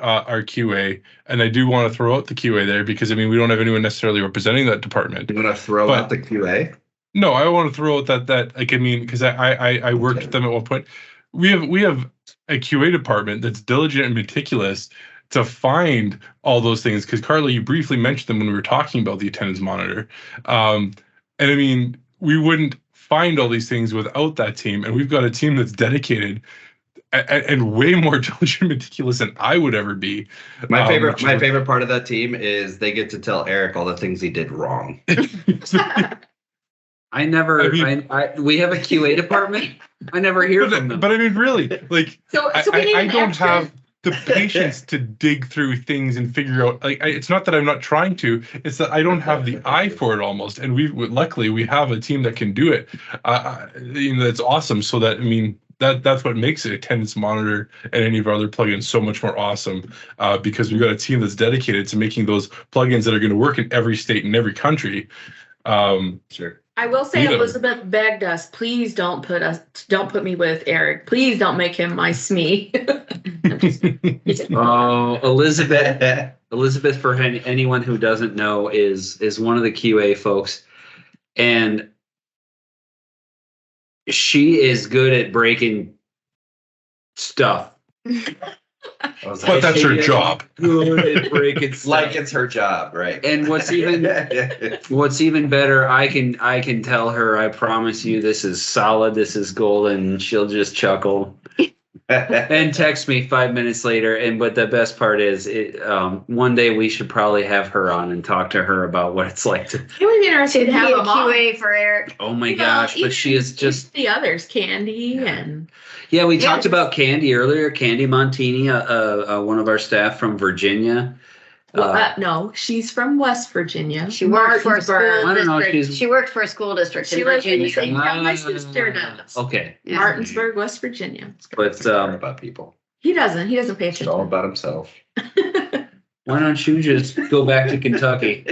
our QA, and I do want to throw out the QA there because I mean we don't have anyone necessarily representing that department. You want to throw out the QA? No, I want to throw out that like I mean because I worked with them at one point. We have a QA department that's diligent and meticulous to find all those things, because Carla, you briefly mentioned them when we were talking about the attendance monitor, and I mean we wouldn't find all these things without that team, and we've got a team that's dedicated and way more diligent and meticulous than I would ever be. My favorite part of that team is they get to tell Eric all the things he did wrong. We have a QA department. I never hear from them. But I mean, really, like, I don't extra. have the patience to dig through things and figure out. Like, it's not that I'm not trying to; it's that I don't have the eye for it almost. And luckily we have a team that can do it. That's awesome. So that I mean. That's what makes it attendance monitor and any of our other plugins so much more awesome, because we've got a team that's dedicated to making those plugins that are going to work in every state and every country. Sure. I will say Elizabeth begged us, please don't put me with Eric. Please don't make him my SME. Oh, Elizabeth. Elizabeth, for anyone who doesn't know, is one of the QA folks, and she is good at breaking stuff. But that's her job. Good at breaking stuff. Like it's her job, right? And what's even better, I can tell her, I promise you, this is solid, this is golden. She'll just chuckle and text me 5 minutes later. But the best part is, one day we should probably have her on and talk to her about what it's like to. It would be interesting to have a them on. QA for Eric. Oh my gosh! But she is just the others, Candy and. Yeah, we talked about Candy earlier. Candy Montini, one of our staff from Virginia. No, she's from West Virginia. She worked for a school I don't know, district. She worked for a school district in Virginia. My sister does. Okay. Yeah. Martinsburg, West Virginia. But about people. He doesn't pay It's all attention. about himself. why don't you just go back to Kentucky?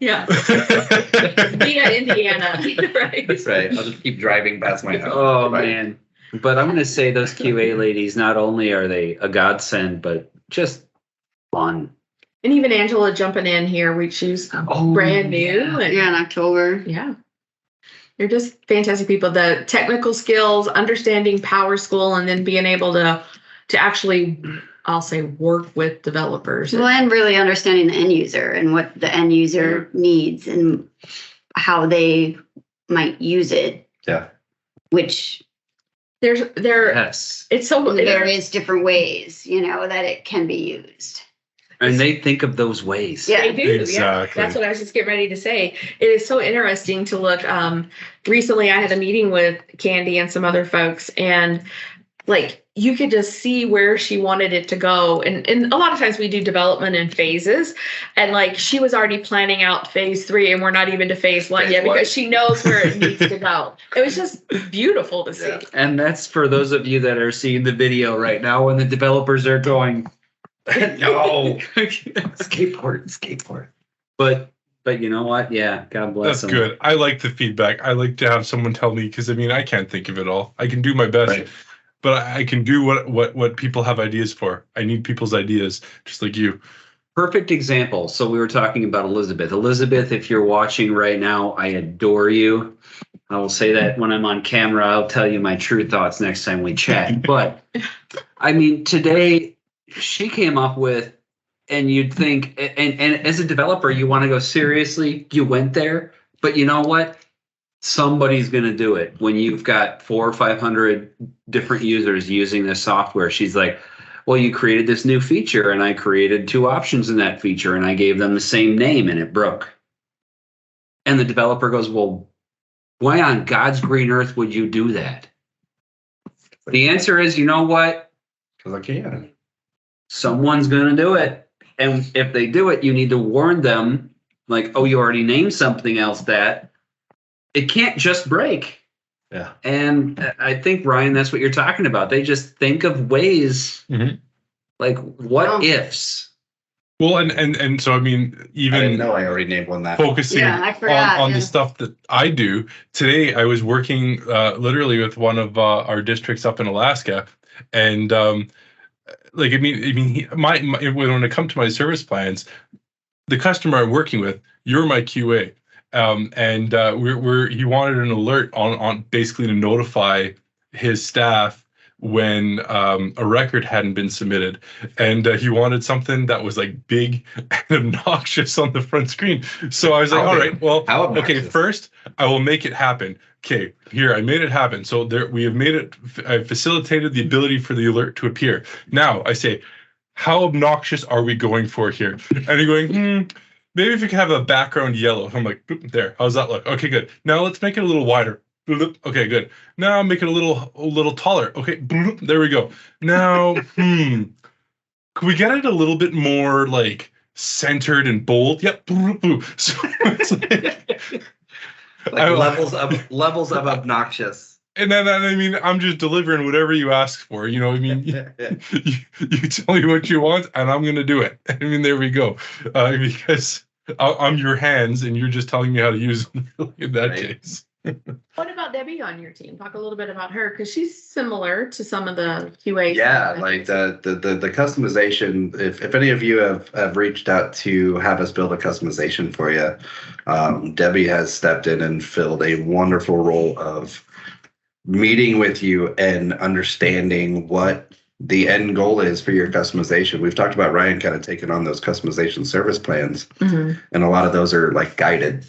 Yeah. Via Indiana, right? That's right. I'll just keep driving past my house. Oh, Right. man. But I'm going to say those QA ladies, not only are they a godsend, but just fun. And even Angela jumping in here, she's brand new. And Yeah, in October. yeah. They're just fantastic people. The technical skills, understanding PowerSchool, and then being able to actually, I'll say, work with developers. Well, and really understanding the end user and what the end user needs and how they might use it. Yeah. Which Yes. It's so there is different ways, that it can be used. And they think of those ways. Yeah. They do. Exactly. Yeah. That's what I was just getting ready to say. It is so interesting to look. Recently, I had a meeting with Candy and some other folks, and you could just see where she wanted it to go. And a lot of times we do development in phases, and she was already planning out phase 3, and we're not even to phase 1 yet because she knows where it needs to go. It was just beautiful to see. Yeah. And that's for those of you that are seeing the video right now when the developers are going, no, skateboard. But you know what? Yeah, God bless That's them. good. I like the feedback. I like to have someone tell me, because I can't think of it all. I can do my best, Right. but I can do what people have ideas for. I need people's ideas, just like you. Perfect example. So we were talking about Elizabeth. Elizabeth, if you're watching right now, I adore you. I will say that when I'm on camera. I'll tell you my true thoughts next time we chat. But today she came up with, and you'd think, and as a developer, you want to go, seriously, you went there? But you know what? Somebody's going to do it. When you've got 400 or 500 different users using this software, she's like, well, you created this new feature, and I created 2 options in that feature, and I gave them the same name, and it broke. And the developer goes, well, why on God's green earth would you do that? The answer is, you know what? Because I can. Someone's going to do it. And if they do it, you need to warn them, oh, you already named something else that. It can't just break. Yeah. And I think, Ryan, that's what you're talking about. They just think of ways, what ifs. Well, and so even I didn't know I already named one that. focusing I forgot, on the stuff that I do today. I was working literally with one of our districts up in Alaska, and when it comes to my service plans, the customer I'm working with, you're my QA, and he wanted an alert on basically to notify his staff when a record hadn't been submitted, and he wanted something that was big and obnoxious on the front screen. So I was like, all right, well, okay, first I will make it happen. Okay, here, I made it happen. So we have made it, I facilitated the ability for the alert to appear. Now I say, how obnoxious are we going for here? And you're going, maybe if you can have a background yellow. I'm like, boop, there, how's that look? Okay, good. Now let's make it a little wider. Okay, good. Now make it a little taller. Okay, there we go. Now, could we get it a little bit more centered and bold? Yep. So it's levels of obnoxious. And then I'm just delivering whatever you ask for. You tell me what you want, and I'm gonna do it. There we go. Because I'm your hands, and you're just telling me how to use them in that case. What about Debbie on your team? Talk a little bit about her because she's similar to some of the QA. Yeah, like the customization. If any of you have reached out to have us build a customization for you, Debbie has stepped in and filled a wonderful role of meeting with you and understanding what the end goal is for your customization. We've talked about Ryan kind of taking on those customization service plans, and a lot of those are like guided,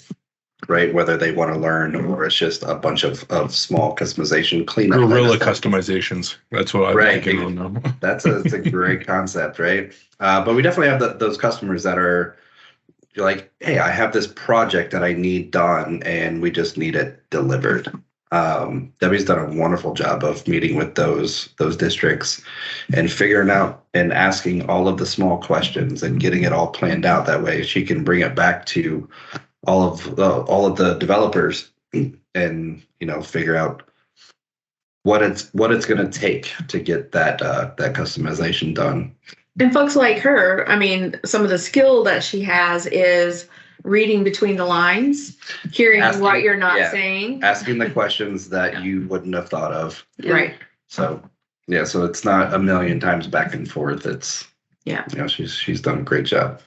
right? Whether they want to learn or it's just a bunch of small customization cleanup. Guerrilla customizations. That's what I'm thinking on them. It's a great concept, right? But we definitely have those customers that are like, hey, I have this project that I need done and we just need it delivered. Debbie's done a wonderful job of meeting with those districts and figuring out and asking all of the small questions and getting it all planned out. That way she can bring it back to all of the developers and figure out what it's going to take to get that customization done. And folks like her, I mean, some of the skill that she has is reading between the lines, hearing what you're not saying, asking the questions that you wouldn't have thought of. Right. So so it's not a million times back and forth. It's she's done a great job.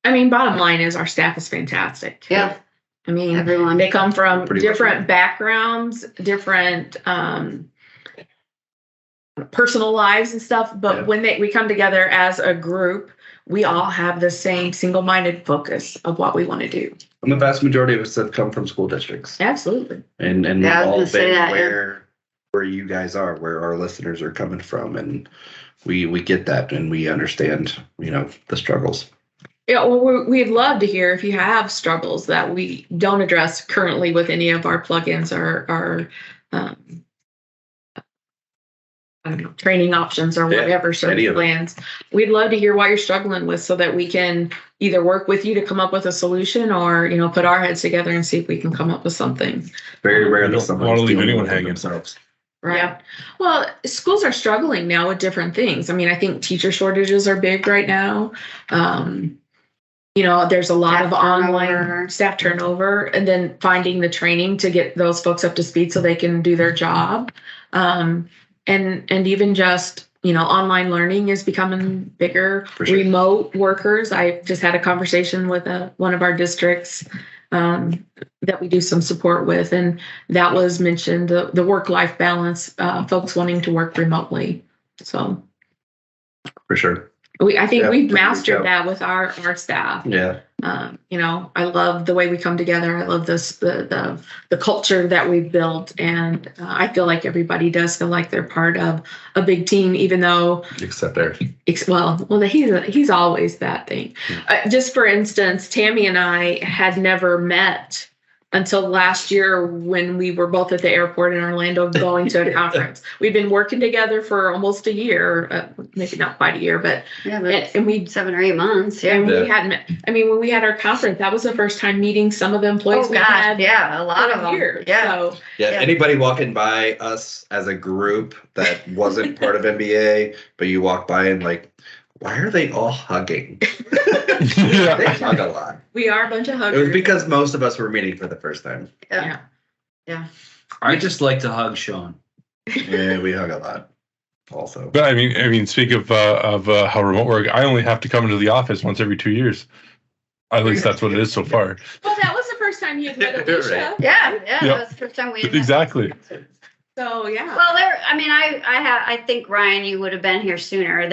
I mean, bottom line is our staff is fantastic. Yeah. I mean, everyone, they come from different backgrounds, different personal lives and stuff. But when we come together as a group, we all have the same single-minded focus of what we want to do. And the vast majority of us have come from school districts. Absolutely. And we've all been where you guys are, where our listeners are coming from. And we get that and we understand, the struggles. Yeah, well, we'd love to hear if you have struggles that we don't address currently with any of our plugins or I don't know, training options or whatever service plans. We'd love to hear what you're struggling with so that we can either work with you to come up with a solution or, put our heads together and see if we can come up with something. Very rare that someone want to leave anyone hanging themselves. Right. Yeah. Well, schools are struggling now with different things. I mean, I think teacher shortages are big right now. There's a lot of online staff turnover and then finding the training to get those folks up to speed so they can do their job. And even just, online learning is becoming bigger. Sure. Remote workers. I just had a conversation with one of our districts that we do some support with. And that was mentioned, the work-life balance, folks wanting to work remotely. So. For sure. I think we've mastered that with our staff. Yeah. I love the way we come together. I love the culture that we've built, and I feel like everybody does feel like they're part of a big team, even though except Eric. He's always that thing. Just for instance, Tammy and I had never met until last year when we were both at the airport in Orlando going to a conference. We've been working together for almost a year, maybe not quite a year, but and we 7 or 8 months. Yeah, and we hadn't met. I mean, when we had our conference, that was the first time meeting some of the employees we had. Yeah, a lot of them. Years. Yeah. So, Anybody walking by us as a group that wasn't part of MBA, but you walk by and like, why are they all hugging? They hug a lot. We are a bunch of huggers. It was because most of us were meeting for the first time. Yeah. I just like to hug Sean. Yeah, we hug a lot. Also, but I mean, speak of how remote work, I only have to come into the office once every 2 years. At least that's what it is so far. Well, that was the first time you had met Alicia. Right. Yeah. That was the first time we had exactly. So yeah. Well, I think Ryan, you would have been here sooner.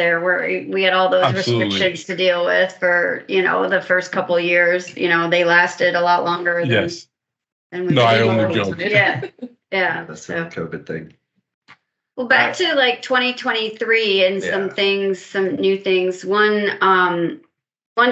We had all those restrictions to deal with for the first couple of years. They lasted a lot longer. Than we I only joked. Yeah. That's a COVID thing. Well, back to like 2023 and some new things. One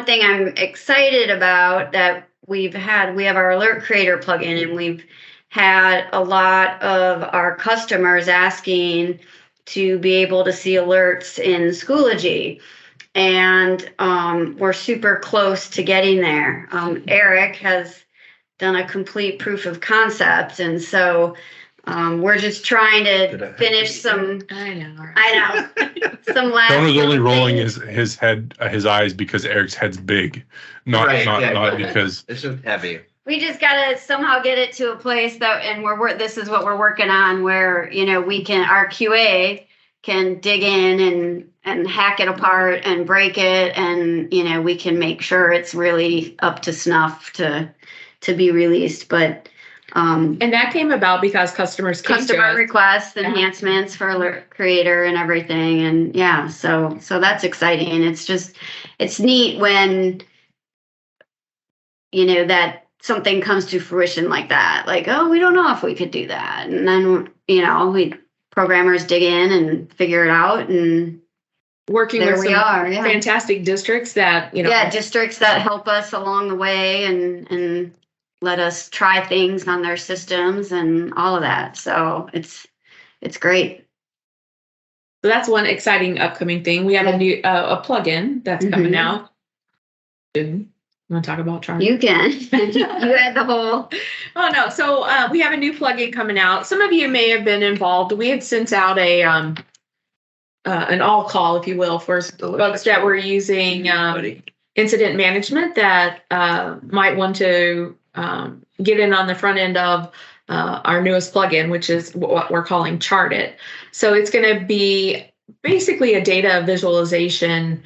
thing I'm excited about that we have our alert creator plugin, and we've had a lot of our customers asking to be able to see alerts in Schoology. And we're super close to getting there. Eric has done a complete proof of concept. And so we're just trying to finish some. I know. Some last. Donna's only rolling his eyes because Eric's head's big, not because it's just heavy. We just gotta somehow get it to a place that, and this is what we're working on, where, our QA can dig in and hack it apart and break it, and we can make sure it's really up to snuff to be released. But and that came about because customers came to customer us. requests, enhancements for Alert Creator and everything, and yeah, so that's exciting. It's neat when that something comes to fruition like that. Like, oh, we don't know if we could do that, and then programmers dig in and figure it out, and Working there with we some are. Yeah. fantastic districts that Districts that help us along the way and let us try things on their systems and all of that. So it's great. So that's one exciting upcoming thing. We have a new a plugin that's coming Mhm. out. You want to talk about Charlie? You can. You had the whole. Oh no! So we have a new plugin coming out. Some of you may have been involved. We had sent out an all call, if you will, for folks that were using incident management that might want to get in on the front end of our newest plugin, which is what we're calling Chart It. So it's going to be basically a data visualization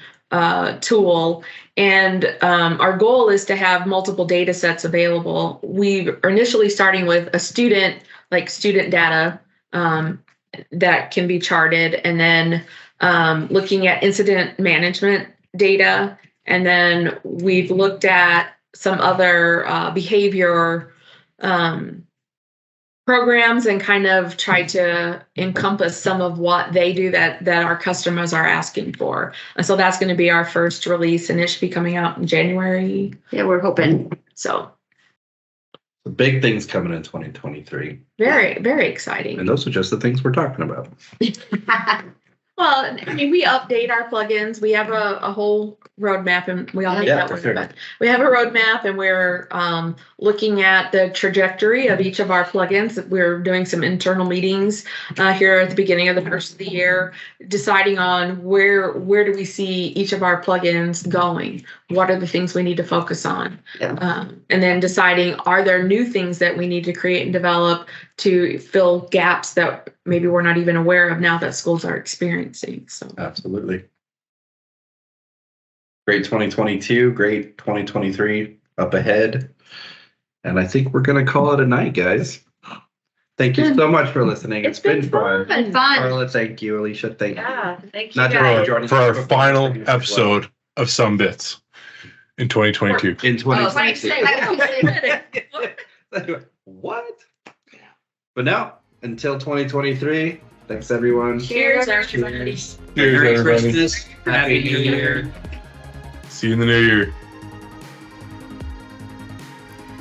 tool. And our goal is to have multiple data sets available. We are initially starting with student data that can be charted, and then looking at incident management data. And then we've looked at some other behavior programs and kind of tried to encompass some of what they do that our customers are asking for. And so that's going to be our first release, and it should be coming out in January. Yeah, we're hoping. So The big things coming in 2023. very, very exciting. And those are just the things we're talking about. Well, I mean, we update our plugins. We have a whole roadmap, and we all make that for one. sure. But we have a roadmap, and we're looking at the trajectory of each of our plugins. We're doing some internal meetings here at the beginning of the first of the year, deciding on where do we see each of our plugins going. What are the things we need to focus on? Yeah. And then deciding, are there new things that we need to create and develop to fill gaps that maybe we're not even aware of now that schools are experiencing. So Absolutely. Great 2022, great 2023 up ahead. And I think we're going to call it a night, guys. Thank you so much for listening. It's been fun. It's been fun. Carla, thank you. Alicia, thank you. Yeah, thank you Not guys. just joining For us, our but final thank you as well. episode of Sumbits in 2022. In I was like, 2022. What? But now, until 2023, thanks everyone. cheers, everybody. Cheers, Merry everybody. Christmas. Happy New Year. See you in the new year.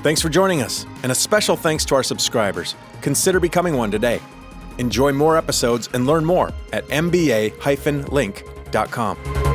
Thanks for joining us, and a special thanks to our subscribers. Consider becoming one today. Enjoy more episodes and learn more at mba-link.com.